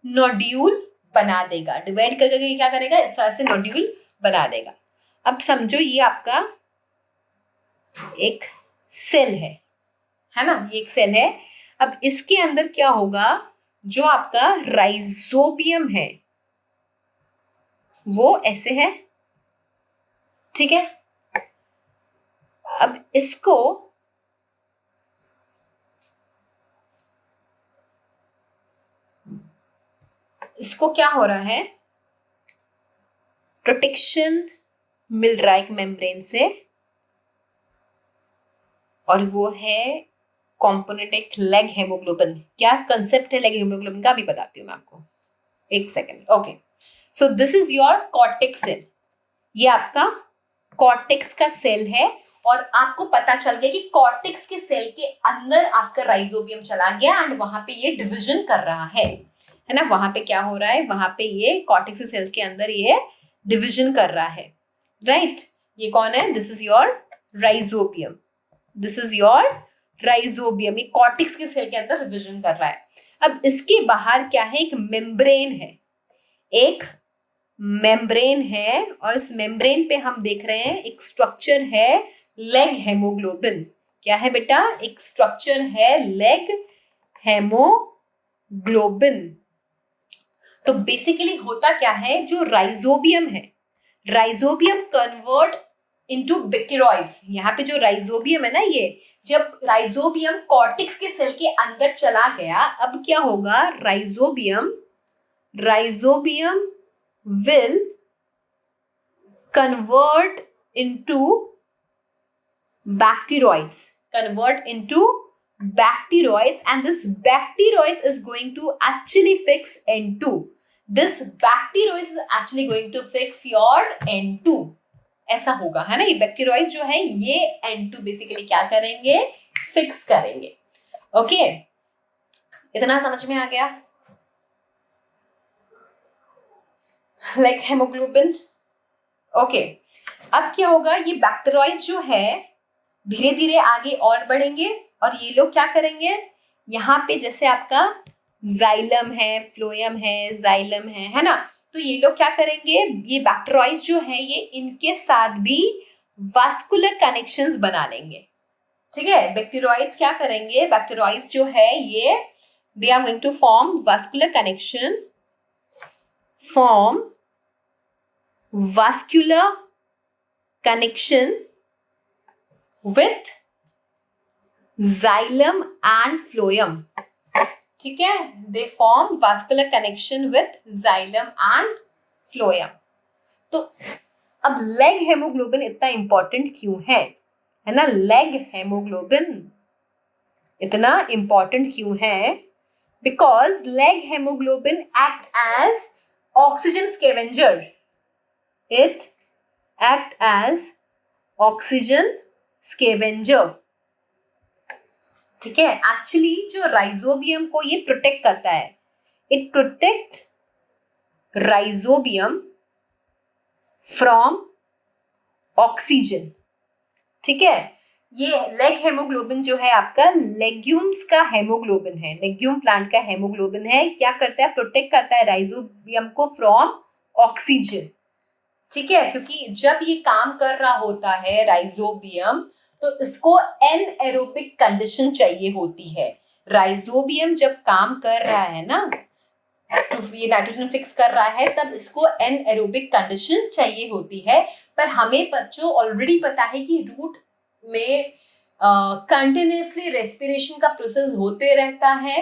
नोड्यूल बना देगा, डिवाइड कर करके क्या करेगा, इस तरह से नोड्यूल बना देगा। अब समझो ये आपका एक सेल है ना, ये एक सेल है। अब इसके अंदर क्या होगा, जो आपका राइजोबियम है वो ऐसे है, ठीक है। अब इसको क्या हो रहा है, प्रोटेक्शन मिल रहा है एक मेम्ब्रेन से, और वो है कंपोनेंट, एक लेग हेमोग्लोबिन। क्या कंसेप्ट है लेग हेमोग्लोबिन का, भी बताती हूँ मैं आपको, एक second. Okay, so this is your cortex cell, ये आपका कॉर्टेक्स का सेल है और आपको पता चल गया कि कॉर्टेक्स के सेल के अंदर आपका राइजोबियम चला गया एंड वहां पे ये डिविजन कर रहा है ना, वहां पे क्या हो रहा है, वहां पे ये कॉर्टेक्स के सेल्स के अंदर ये डिविजन कर रहा है, राइट। ये कौन है, this is your rhizobium, this is your rhizobium, ये कॉर्टेक्स के सेल के अंदर डिविजन कर रहा है। अब इसके बाहर क्या है, एक मेम्ब्रेन है, एक मेम्ब्रेन है, और इस मेम्ब्रेन पे हम देख रहे हैं एक स्ट्रक्चर है लेग हेमोग्लोबिन। क्या है बेटा, एक स्ट्रक्चर है लेग हेमोग्लोबिन। तो बेसिकली होता क्या है, जो राइजोबियम है, राइजोबियम कन्वर्ट इनटू बैक्टीरियोइड्स। यहाँ पे जो राइजोबियम है ना, ये जब राइजोबियम कॉर्टेक्स के सेल के अंदर चला गया, अब क्या होगा, rhizobium will convert into bacteroids, and this bacteroids is going to actually fix N2. This bacteroids is actually going to fix your N2. ऐसा होगा, है ना, ये बैक्टीरियोइड्स जो है ये N2 बेसिकली क्या करेंगे, फिक्स करेंगे। ओके, इतना समझ में आ गया, लाइक हेमोग्लोबिन। ओके, अब क्या होगा, ये बैक्टीरियोइड्स जो है धीरे धीरे आगे और बढ़ेंगे और ये लोग क्या करेंगे, यहाँ पे जैसे आपका जाइलम है, फ्लोएम है, जाइलम है ना, तो ये लोग क्या करेंगे, ये बैक्टीरियोइड्स जो है ये इनके साथ भी वास्कुलर कनेक्शंस बना लेंगे, ठीक है। बैक्टीरियोइड्स क्या करेंगे, बैक्टीरियोइड्स जो है ये they are going to form vascular connection, form vascular connection with xylem and phloem, ठीक है, they form vascular connection with xylem and phloem। तो अब लेग हेमोग्लोबिन इतना इंपॉर्टेंट क्यों है ना, लेग हेमोग्लोबिन इतना इंपॉर्टेंट क्यों है, because leg haemoglobin act as oxygen scavenger, it act as oxygen scavenger, ठीक है। एक्चुअली जो राइजोबियम को ये प्रोटेक्ट करता है, it protect rhizobium from oxygen, ठीक है। ये लेग हेमोग्लोबिन जो है आपका लेग्यूम्स का हेमोग्लोबिन है, लेग्यूम प्लांट का हेमोग्लोबिन है, क्या करता है, प्रोटेक्ट करता है राइजोबियम को फ्रॉम ऑक्सीजन, ठीक है। क्योंकि जब ये काम कर रहा होता है राइजोबियम, तो इसको एनएरोबिक कंडीशन चाहिए होती है। राइजोबियम जब काम कर रहा है ना, तो ये नाइट्रोजन फिक्स कर रहा है, तब इसको एनएरोबिक कंडीशन चाहिए होती है। पर हमें बच्चों ऑलरेडी पता है कि रूट में कंटिन्यूसली रेस्पिरेशन का प्रोसेस होते रहता है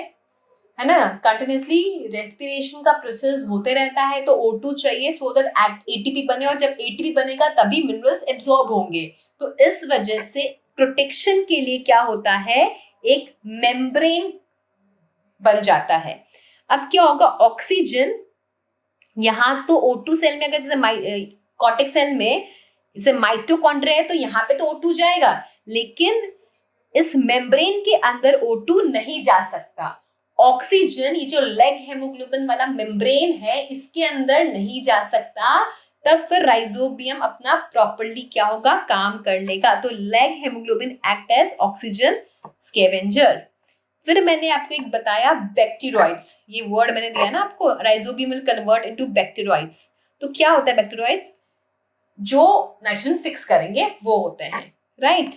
ना, कंटिन्यूसली रेस्पिरेशन का प्रोसेस होते रहता है, तो O2 चाहिए सो दैट एटीपी बने, और जब एटीपी बनेगा तभी मिनरल्स एब्जॉर्ब होंगे। तो इस वजह से प्रोटेक्शन के लिए क्या होता है, एक मेम्ब्रेन बन जाता है। अब क्या होगा, ऑक्सीजन यहाँ तो O2 सेल में, अगर जैसे कॉर्टेक्स सेल में जैसे माइटोकॉन्ड्रिया है तो यहाँ पे तो O2 जाएगा, लेकिन इस मेम्ब्रेन के अंदर O2 नहीं जा सकता। ऑक्सीजन, ये जो लेग हेमोग्लोबिन वाला मेम्ब्रेन है, इसके अंदर नहीं जा सकता, तब फिर राइजोबियम अपना प्रॉपर्ली क्या होगा, काम कर लेगा। तो leg haemoglobin act as oxygen scavenger. फिर मैंने आपको एक बताया बैक्टीरियोइड्स, ये वर्ड मैंने दिया ना आपको, rhizobium will convert into bacteroides. तो क्या होता है बैक्टीरियोइड्स, जो नाइट्रोजन फिक्स करेंगे वो होते हैं, राइट।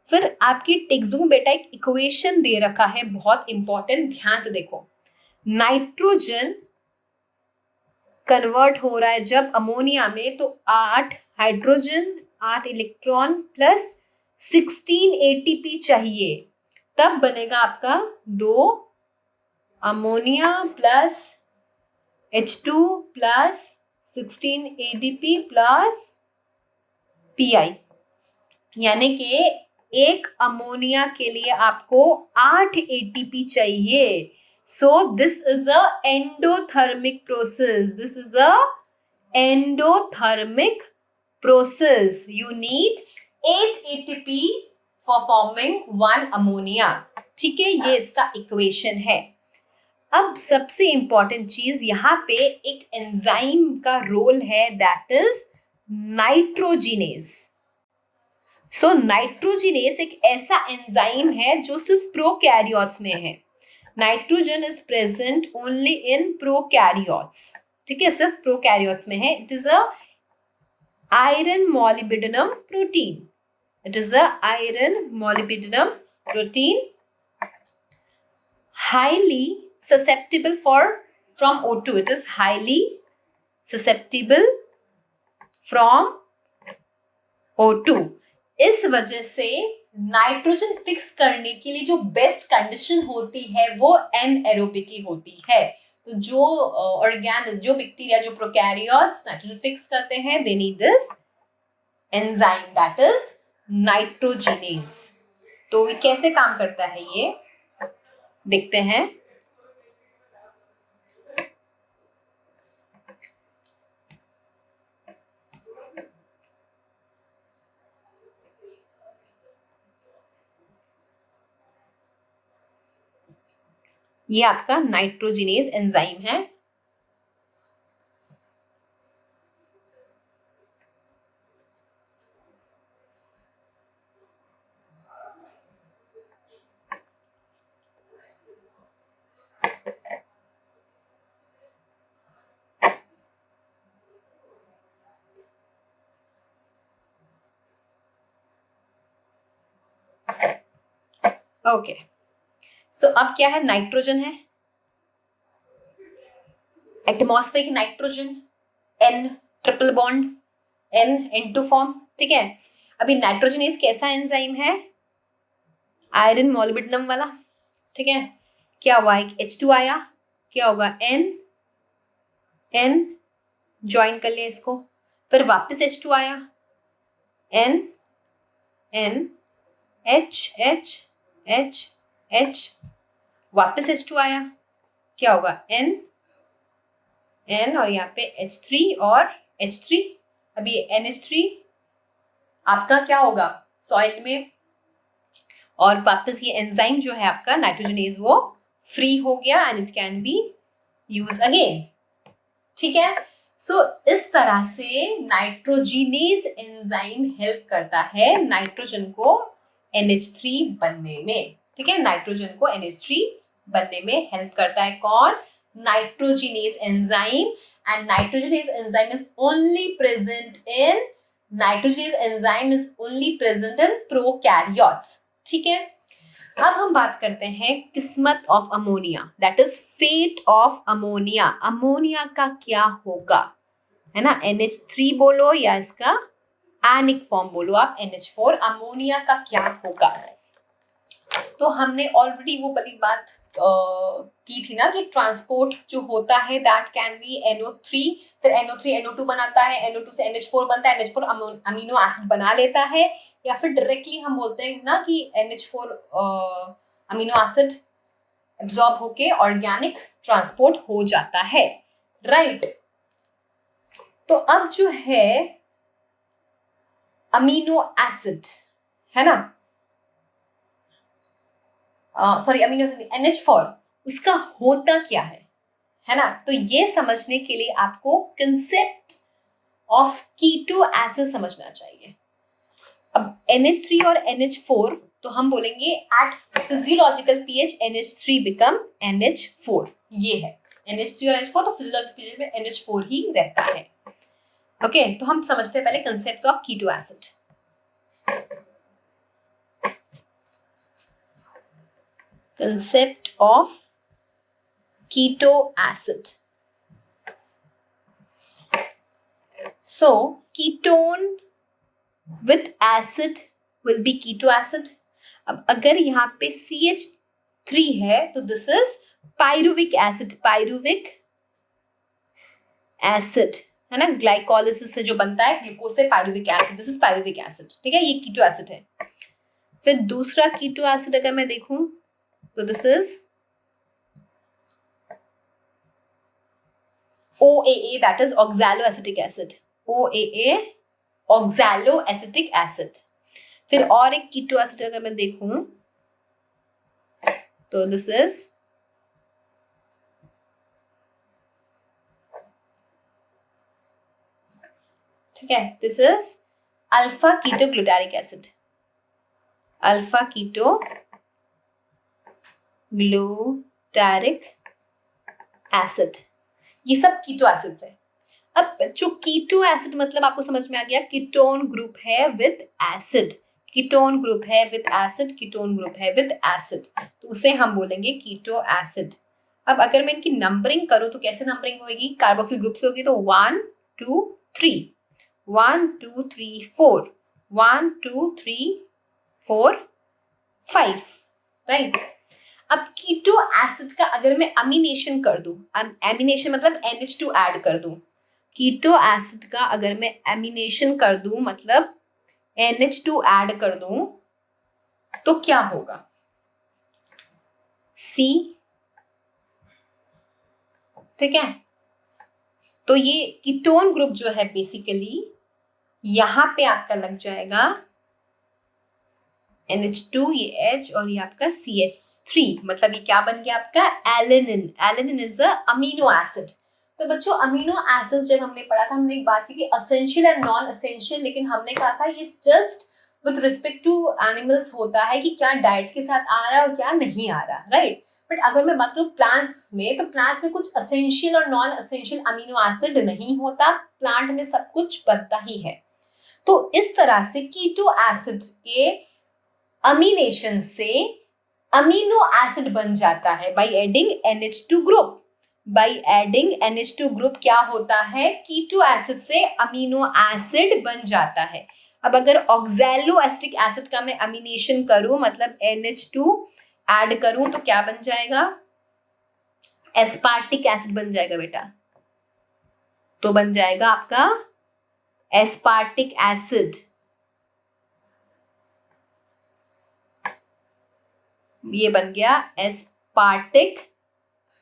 फिर आपकी टेक्स्ट बुक में बेटा एक इक्वेशन दे रखा है, बहुत इंपॉर्टेंट, ध्यान से देखो। नाइट्रोजन कन्वर्ट हो रहा है जब अमोनिया में, तो 8 हाइड्रोजन 8 इलेक्ट्रॉन प्लस 16 एटीपी चाहिए, तब बनेगा आपका 2 ammonia plus H2 plus 16 ADP plus pi, यानी कि एक अमोनिया के लिए आपको 8 एटीपी चाहिए। सो this is a endothermic process, this is a endothermic process, you need 8 ATP for forming 1 ammonia. ठीक है, ये इसका इक्वेशन है. अब सबसे इंपॉर्टेंट चीज यहाँ पे एक एंजाइम का रोल है, that is nitrogenase. So nitrogenase एक ऐसा एंजाइम है जो सिर्फ प्रोकैरियोट्स में है. Nitrogen is present only in prokaryotes. ठीक है, सिर्फ प्रोकैरियोट्स में है. It is a iron molybdenum protein. It is a iron molybdenum protein, highly susceptible from O2. It is highly susceptible from O2. इस वजह से नाइट्रोजन फिक्स करने के लिए जो बेस्ट कंडीशन होती है वो एनएरोबिक की होती है. तो जो ऑर्गेनिज्म, जो बैक्टीरिया, जो प्रोकैरियोट्स नाइट्रोजन फिक्स करते हैं, they need this enzyme that is nitrogenase. तो कैसे काम करता है ये देखते हैं. ये आपका नाइट्रोजिनेज एंजाइम है. ओके, सो अब क्या है, नाइट्रोजन है, atmospheric nitrogen, N triple bond, N2 form. ठीक है, अभी नाइट्रोजनेज कैसा एंजाइम है, आयरन मोलिब्डेनम वाला. ठीक है, क्या हुआ, एक H2 आया, क्या होगा, N ज्वाइन कर लिया इसको, फिर वापस H2 आया, N H वापस H2 आया, क्या होगा, N और यहाँ पे H3 और H3. अभी NH3 आपका क्या होगा सॉइल में, और वापस ये एंजाइम जो है आपका नाइट्रोजनेज वो फ्री हो गया and it can be use again. ठीक है, सो इस तरह से नाइट्रोजिनेज एंजाइम हेल्प करता है नाइट्रोजन को NH3 बनने में. ठीक है, नाइट्रोजन को NH3 बनने में हेल्प करता है कौन, nitrogenase enzyme. And nitrogenase enzyme is only present in prokaryotes. ठीक है, अब हम बात करते हैं किस्मत of ammonia, that is fate of ammonia. Ammonia का क्या होगा, है ना, NH3 बोलो या इसका एनिक फॉर्म बोलो आप NH4. अमोनिया का क्या होगा, तो हमने ऑलरेडी वो बड़ी बात की थी ना कि ट्रांसपोर्ट जो होता है दैट कैन बी NO3, फिर NO3 NO2 बनाता है, NO2 से NH4 बनता है, NH4 अमीनो एसिड बना लेता है, या फिर डायरेक्टली हम बोलते हैं ना कि NH4 अमीनो एसिड एब्जॉर्ब होके ऑर्गेनिक ट्रांसपोर्ट हो जाता है. राइट, तो अब जो है अमीनो एसिड है ना, सॉरी अमीनो एसिड NH4, उसका होता क्या है ना. तो ये समझने के लिए आपको कंसेप्ट ऑफ कीटो एसिड समझना चाहिए. अब NH3 और NH4 तो हम बोलेंगे eight physiological pH NH3 become NH4. ये है NH3 और NH4, तो फिजियोलॉजिकल पीएच में NH4 ही रहता है. ओके, तो हम समझते हैं पहले concepts of keto acid. Concept of keto acid. So ketone with acid will be keto acid. अब अगर यहाँ पे CH3 है तो this is pyruvic acid. pyruvic acid है ना, ग्लाइकोलिसिस से जो बनता है ग्लूकोज से pyruvic acid. this is pyruvic acid. ठीक है, ये कीटो एसिड है. फिर दूसरा कीटो एसिड अगर मैं देखूं तो this is OAA, that is oxaloacetic acid. OAA, oxaloacetic acid. फिर और एक कीटो एसिड अगर मैं देखूं तो दिस इज ठीक है, this is alpha keto glutaric acid, alpha keto glutaric acid, ये सब कीटो एसिड्स है। अब जो कीटो एसिड मतलब आपको समझ में आ गया, कीटोन ग्रुप है विद एसिड, कीटोन ग्रुप है विद एसिड, कीटोन ग्रुप है विद एसिड, तो उसे हम बोलेंगे कीटो एसिड। अब अगर मैं इनकी नंबरिंग करूं तो कैसे नंबरिंग होगी, कार्बोक्सिल ग्रुप से होगी, तो 1 2 3 1 2 3 4 1 2 3 4 5, राइट। अब कीटो एसिड का अगर मैं अमीनेशन कर दूं, एमिनेशन मतलब NH2 ऐड कर दूं, कीटो एसिड का अगर मैं एमिनेशन कर दूं मतलब NH2 ऐड कर दूं तो क्या होगा, C, ठीक है। तो ये कीटोन ग्रुप जो है बेसिकली यहां पे आपका लग जाएगा NH2, ये H और ये आपका CH3, मतलब ये क्या बन गया आपका alanine. Alanine is a amino acid. तो बच्चों अमीनो एसिड जब हमने पढ़ा था, हमने एक बात की थी असेंशियल एंड नॉन असेंशियल, लेकिन हमने कहा था ये just with respect to animals होता है कि क्या डाइट के साथ आ रहा है और क्या नहीं आ रहा, राइट। बट अगर मैं बात करूँ प्लांट्स में, तो प्लांट्स में कुछ असेंशियल और नॉन असेंशियल अमीनो एसिड नहीं होता, प्लांट में सब कुछ बनता ही है। तो इस तरह से कीटो एसिड के अमीनेशन से अमीनो एसिड बन जाता है by adding NH2 group. By adding NH2 group क्या होता है, कीटो एसिड से अमीनो एसिड बन जाता है। अब अगर ऑक्सैलो एसिटिक एसिड का मैं अमीनेशन करूं मतलब NH2 ऐड करूं तो क्या बन जाएगा, एस्पार्टिक एसिड बन जाएगा बेटा, तो बन जाएगा आपका एस्पार्टिक एसिड, ये बन गया एस्पार्टिक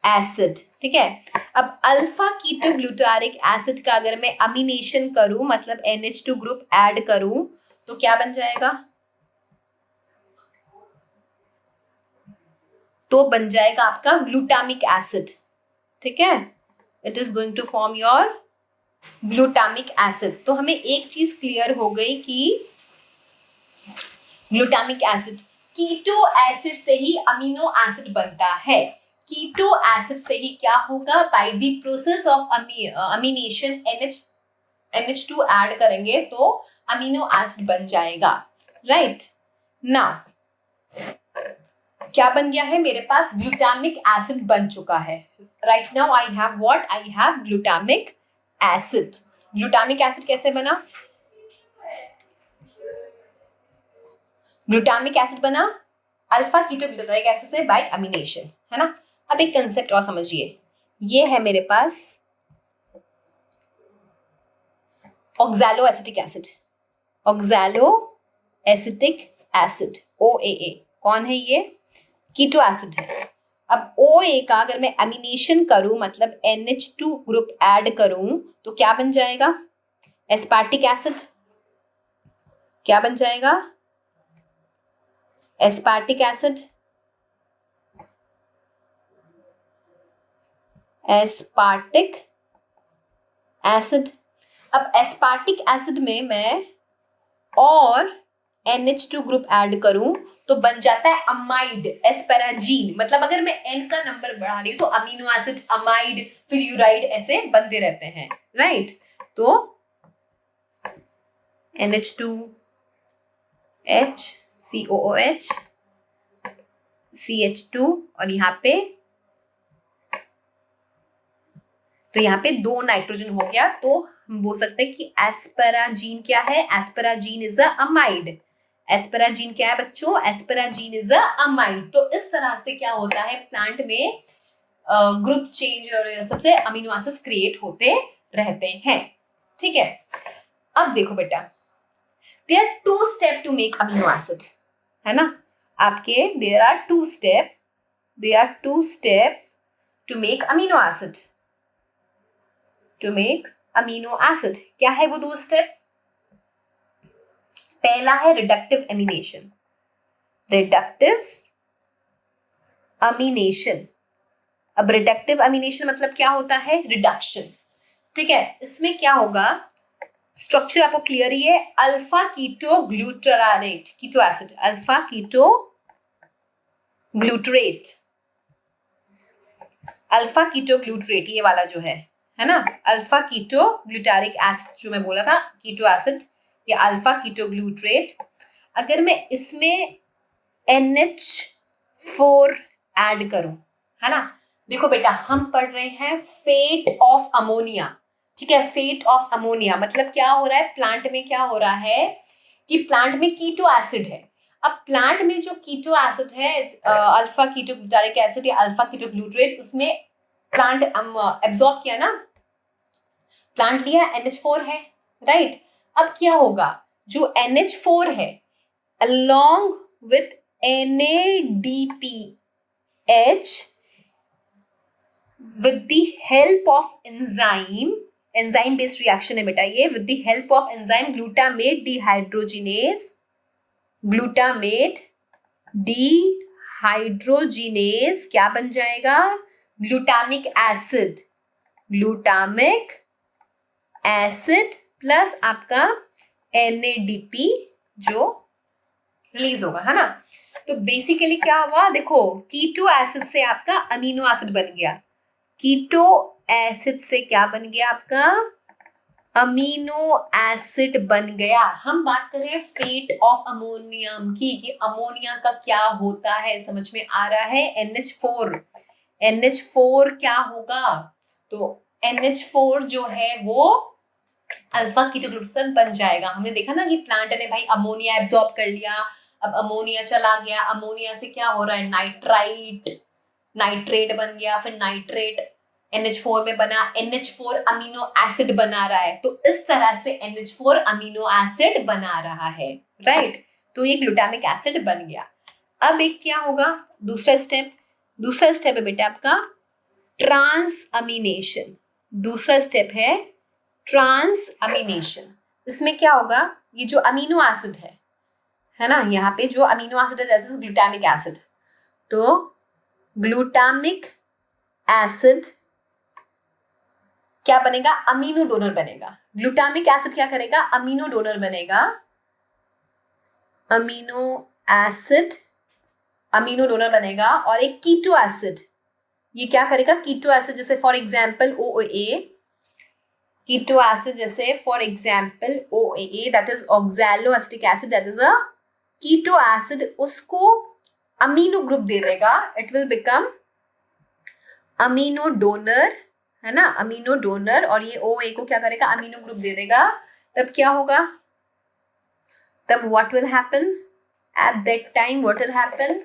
एसिड, ठीक है। अब अल्फा कीटो ग्लूटारिक एसिड का अगर मैं अमीनेशन करूं मतलब NH2 ग्रुप ऐड करूं तो क्या बन जाएगा, तो बन जाएगा आपका ग्लूटामिक एसिड, ठीक है। It is going to form your glutamic acid. तो हमें एक चीज क्लियर हो गई कि ग्लूटामिक एसिड, कीटो एसिड से ही अमीनो एसिड बनता है। कीटो एसिड से ही क्या होगा, by the process of amination NH2 add करेंगे तो अमीनो एसिड बन जाएगा, राइट। नाउ क्या बन गया है मेरे पास, ग्लूटामिक एसिड बन चुका है। Right now I have what, I have glutamic acid. Glutamic acid कैसे बना, ग्लूटामिक एसिड बना अल्फा कीटो ग्लूटारिक एसिड से बाय अमीनेशन, है ना। अब एक कंसेप्ट और समझिए, ये है मेरे पास oxaloacetic acid, oxaloacetic acid OAA, कौन है ये, कीटो एसिड है। अब OA का अगर मैं एमिनेशन करूं मतलब NH2 ग्रुप ऐड करूं तो क्या बन जाएगा, एस्पार्टिक एसिड, क्या बन जाएगा, एस्पार्टिक एसिड, एस्पार्टिक एसिड। अब एस्पार्टिक एसिड में मैं और NH2 ग्रुप ऐड करूं तो बन जाता है अमाइड, एस्पेराजीन। मतलब अगर मैं N का नंबर बढ़ा रही हूं तो अमीनो एसिड, अमाइड, फिर यूराइड ऐसे बनते रहते हैं, राइट। तो NH2 H COOH CH2 और यहाँ पे, तो यहाँ पे 2 नाइट्रोजन हो गया, तो हम बोल सकते हैं कि एस्पेराजीन क्या है, एस्पेराजीन इज अ अमाइड। एस्पेराजीन क्या है बच्चों, एस्पेराजीन इज अ अमाइड। तो इस तरह से क्या होता है प्लांट में ग्रुप चेंज और सबसे अमीनो एसिड्स क्रिएट होते रहते हैं, ठीक है। अब देखो बेटा, there are 2 step to make amino acid, है ना, आपके there are 2 step, there are 2 step to make amino acid, to make amino acid. क्या है वो 2 स्टेप, पहला है रिडक्टिव एमिनेशन, रिडक्टिव अमीनेशन। अब रिडक्टिव अमीनेशन मतलब क्या होता है? रिडक्शन, ठीक है। इसमें क्या होगा, स्ट्रक्चर आपको क्लियर ही है, alpha keto glutarate, keto acid, alpha keto glutarate, alpha keto glutarate, ये वाला जो है ना, अल्फा कीटो ग्लूटारिक एसिड जो मैं बोला था, कीटो एसिड, ये अल्फा कीटो ग्लूटरेट। अगर मैं इसमें NH4 ऐड करूं, है ना, देखो बेटा हम पढ़ रहे हैं फेट ऑफ अमोनिया, ठीक है। फेट ऑफ अमोनिया मतलब क्या हो रहा है, प्लांट में क्या हो रहा है कि प्लांट में कीटो एसिड है। अब प्लांट में जो कीटो एसिड है, अल्फा कीटो ग्लूटारिक एसिड या अल्फा कीटो ग्लूटरेट, उसमें प्लांट एब्जॉर्ब किया ना, प्लांट लिया, NH4 है, राइट। अब क्या होगा, जो NH4 है along with NADPH with the help of enzyme based reaction है बेटा ये, with the help of enzyme glutamate dehydrogenase क्या बन जाएगा, ग्लूटामिक एसिड प्लस आपका NADP जो रिलीज होगा, है ना। तो बेसिकली क्या हुआ, देखो कीटो एसिड से आपका अमीनो एसिड बन गया, कीटो एसिड से क्या बन गया आपका, अमीनो एसिड बन गया। हम बात कर रहे हैं फेट ऑफ अमोनियम की, कि अमोनिया का क्या होता है, समझ में आ रहा है। NH4 क्या होगा, तो NH4 जो है वो अल्फा कीटोग्लूटान बन जाएगा। हमने देखा ना कि प्लांट ने भाई अमोनिया एब्जॉर्ब कर लिया, अब अमोनिया चला गया, अमोनिया से क्या हो रहा है, नाइट्रेट बन गया, फिर नाइट्रेट NH4 में बना, NH4 अमीनो एसिड बना रहा है, तो इस तरह से NH4 अमीनो एसिड बना रहा है, राइट। तो ये ग्लूटामिक एसिड बन गया। अब एक क्या होगा, दूसरा स्टेप है बेटा आपका ट्रांस अमीनेशन, दूसरा स्टेप है ट्रांस अमीनेशन। इसमें क्या होगा, ये जो अमीनो एसिड है ना, यहाँ पे जो अमीनो एसिड है जैसे ग्लूटामिक एसिड, तो ग्लूटामिक एसिड क्या बनेगा, अमीनो डोनर बनेगा। ग्लूटामिक एसिड क्या करेगा, अमीनो डोनर बनेगा, अमीनो डोनर बनेगा। और एक कीटो एसिड, ये क्या करेगा, कीटो एसिड जैसे for example OAA, keto acid जैसे for example OAA that is oxaloacetic acid, that is a keto acid, उसको अमीनो ग्रुप दे देगा, it will become amino donor, है ना, अमीनो डोनर। और ये OA को क्या करेगा, अमीनो ग्रुप दे देगा। तब क्या होगा, तब what will happen at that time, what will happen,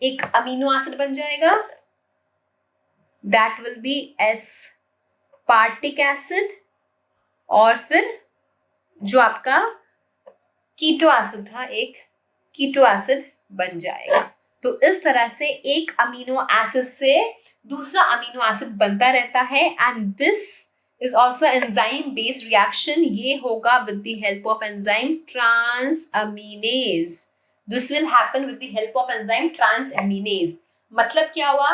एक अमीनो एसिड बन जाएगा, that will be aspartic acid, और फिर जो आपका कीटो एसिड था, एक कीटो एसिड बन जाएगा। तो इस तरह से एक अमीनो एसिड से दूसरा अमीनो एसिड बनता रहता है, and this is also enzyme based reaction. ये होगा with the help of enzyme transaminase, this will happen with the help of enzyme transaminase. मतलब क्या हुआ,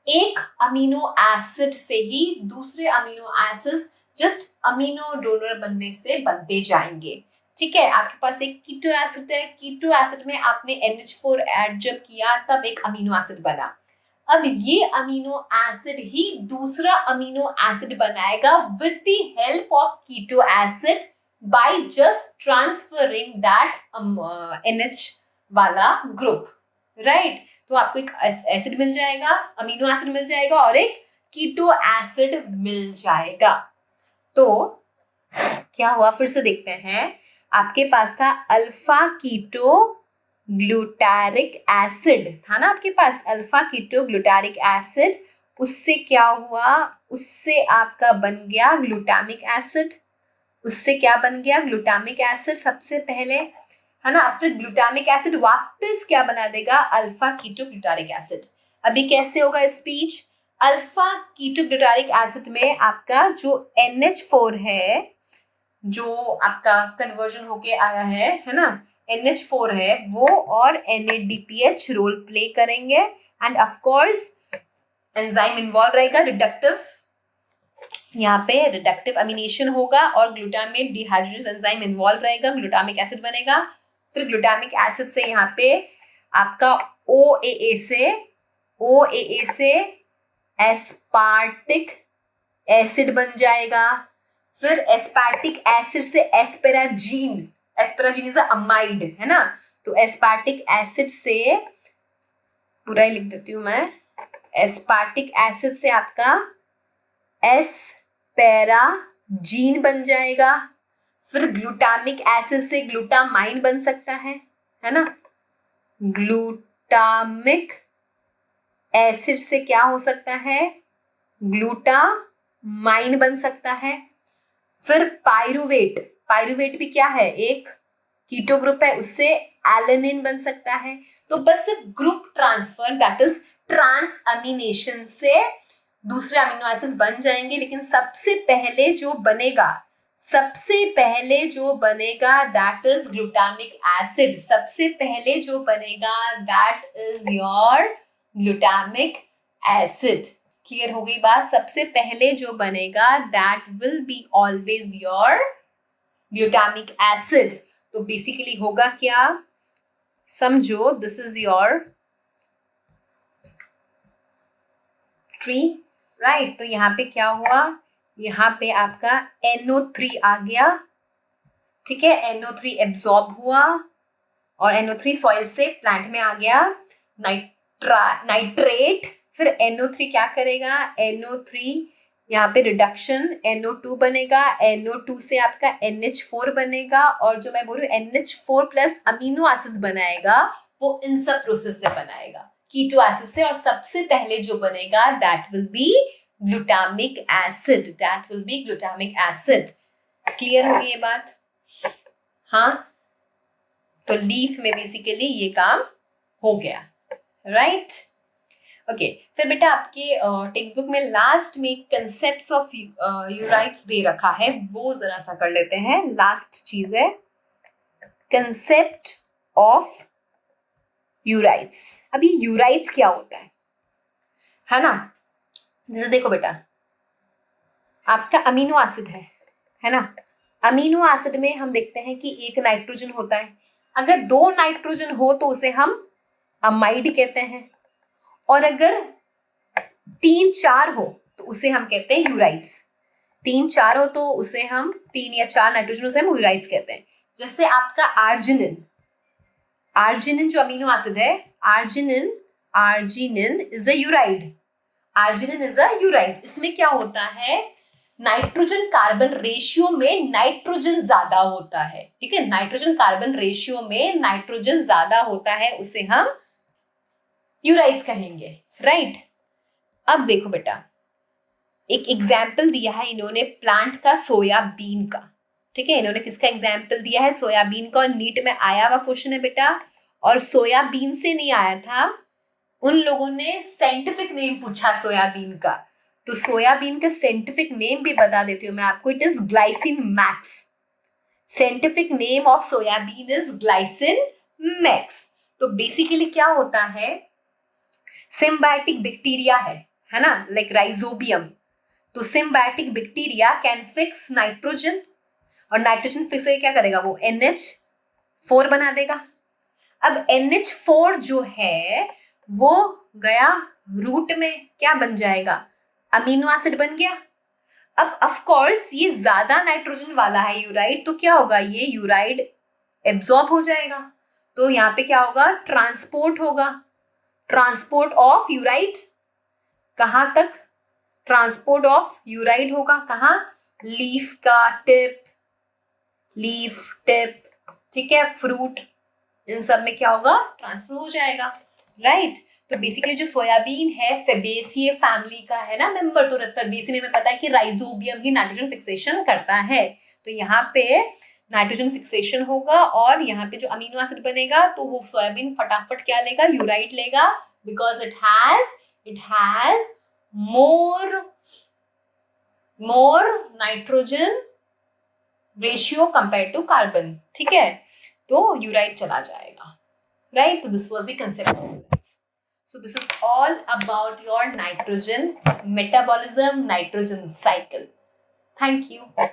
एक अमीनो एसिड से ही दूसरे amino acids just amino donor बनने से बनते जाएंगे, ठीक है। आपके पास एक कीटो एसिड है, कीटो एसिड में आपने NH4 ऐड जब किया तब एक अमीनो एसिड बना। अब ये अमीनो एसिड ही दूसरा अमीनो एसिड बनाएगा with the help of keto acid by just transferring that NH वाला ग्रुप, राइट। तो आपको एक एसिड मिल जाएगा, अमीनो एसिड मिल जाएगा, और एक कीटो एसिड मिल जाएगा। तो क्या हुआ, फिर से देखते हैं। आपके पास था अल्फा कीटो ग्लूटारिक एसिड, था ना आपके पास अल्फा कीटो ग्लूटारिक एसिड, उससे क्या हुआ, उससे आपका बन गया ग्लूटामिक एसिड, उससे क्या बन गया, ग्लूटामिक एसिड सबसे पहले, है ना। फिर ग्लूटामिक एसिड वापस क्या बना देगा, अल्फा कीटो ग्लूटारिक एसिड। अभी कैसे होगा speech, alpha keto glutaric acid में आपका जो NH4 है जो आपका कन्वर्जन होके आया है ना, NH4 है वो और NADPH रोल प्ले करेंगे end of course enzyme involve रहेगा रिडक्टिव, यहाँ पे रिडक्टिव अमीनेशन होगा और ग्लूटामेट डिहाइड्रोजिनेज एंजाइम इन्वॉल्व रहेगा, ग्लूटामिक एसिड बनेगा। फिर ग्लूटामिक एसिड से यहाँ पे आपका OAA से एस्पार्टिक एसिड बन जाएगा। फिर एस्पार्टिक एसिड से एस्पेराजीन, एस्पेराजीन इज अमाइड है ना, तो एस्पार्टिक एसिड से पूरा ही लिख देती हूँ मैं, एस्पार्टिक एसिड से आपका एस्पेराजीन बन जाएगा। फिर ग्लूटामिक एसिड से ग्लूटामाइन बन सकता है ना, ग्लूटामिक एसिड से क्या हो सकता है, ग्लूटामाइन बन सकता है। फिर पायरुवेट, पायरुवेट भी क्या है, एक कीटो ग्रुप है, उससे एलेनिन बन सकता है। तो बस सिर्फ group transfer that is transamination से दूसरे अमीनो एसिड्स बन जाएंगे, लेकिन सबसे पहले जो बनेगा दैट इज ग्लूटामिक एसिड, सबसे पहले जो बनेगा that is your glutamic acid. Clear हो गई बात, सबसे पहले जो बनेगा that will be always your glutamic acid. तो बेसिकली होगा क्या, समझो this is your tree, right. तो यहाँ पे क्या हुआ, यहाँ पे आपका NO3 आ गया, ठीक है, NO3 एब्जॉर्ब हुआ और NO3 सॉइल से प्लांट में आ गया, नाइट्रेट। फिर NO3 क्या करेगा, NO3 यहाँ पे रिडक्शन, NO2 बनेगा, NO2 से आपका NH4 बनेगा और जो मैं बोल रही हूँ NH4 प्लस अमीनो एसिड्स बनाएगा वो इन सब प्रोसेस से बनाएगा, कीटो एसिड से, और सबसे पहले जो बनेगा that will be glutamic acid, that will be glutamic acid. Clear हो गई ये बात, हाँ। तो लीफ में बेसिकली ये काम हो गया, राइट। ओके, फिर बेटा आपके टेक्स्ट बुक में लास्ट में कंसेप्ट्स ऑफ यूराइट्स दे रखा है, वो जरा सा कर लेते हैं। लास्ट चीज है कंसेप्ट ऑफ यूराइट्स। अभी यूराइट्स क्या होता है ना, जैसे देखो बेटा आपका अमीनो एसिड है ना, अमीनो एसिड में हम देखते हैं कि एक नाइट्रोजन होता है, अगर 2 नाइट्रोजन हो तो उसे हम अमाइड कहते हैं, और अगर 3-4 हो तो उसे हम कहते हैं यूराइट्स। 3-4 हो तो उसे हम 3 या 4 नाइट्रोजन उसे हम यूराइट्स कहते हैं। जैसे आपका आर्जिनिन जो अमीनो एसिड है, arginine is a ureide, arginine is a ureide. इसमें क्या होता है, नाइट्रोजन कार्बन रेशियो में नाइट्रोजन ज्यादा होता है, ठीक है, नाइट्रोजन कार्बन रेशियो में नाइट्रोजन ज्यादा होता है, उसे हम यूराइड्स कहेंगे, राइट। अब देखो बेटा एक एग्जाम्पल दिया है इन्होंने प्लांट का, सोयाबीन का, ठीक है, इन्होंने किसका एग्जाम्पल दिया है, सोयाबीन का, और नीट में आया हुआ क्वेश्चन है बेटा, और सोयाबीन से नहीं आया था, उन लोगों ने साइंटिफिक नेम पूछा सोयाबीन का, तो सोयाबीन का साइंटिफिक नेम भी बता देती हूँ मैं आपको, it is glycine max. Scientific name of soybean is glycine max. तो बेसिकली क्या होता है, सिम्बायोटिक बैक्टीरिया है ना, लाइक राइजोबियम, तो symbiotic bacteria can fix nitrogen, और नाइट्रोजन फिक्स करके क्या करेगा, वो NH4 बना देगा। अब NH4 जो है वो गया रूट में, क्या बन जाएगा, अमीनो एसिड बन गया। अब ऑफ कोर्स ये ज्यादा नाइट्रोजन वाला है यूराइड, तो क्या होगा, ये यूराइड एब्जॉर्ब हो जाएगा, तो यहाँ पे क्या होगा, ट्रांसपोर्ट होगा, ट्रांसपोर्ट ऑफ यूराइड, कहाँ तक, ट्रांसपोर्ट ऑफ यूराइड होगा, कहाँ, लीफ का टिप, लीफ टिप, ठीक है, फ्रूट, इन सब में क्या होगा, ट्रांसफर हो जाएगा, राइट। तो बेसिकली जो सोयाबीन है फेबेसिए फैमिली का है ना मेंबर, तो फेबेसिए में हमें पता है कि राइजोबियम ही नाइट्रोजन फिक्सेशन करता है, तो यहाँ पे नाइट्रोजन फिक्सेशन होगा और यहाँ पे जो अमीनो एसिड बनेगा तो वो सोयाबीन फटाफट क्या लेगा, यूराइट लेगा, because it has more nitrogen ratio compare to carbon, ठीक है, तो यूराइट चला जाएगा, राइट। तो this was the concept. So this is all about your nitrogen metabolism, nitrogen cycle. Thank you.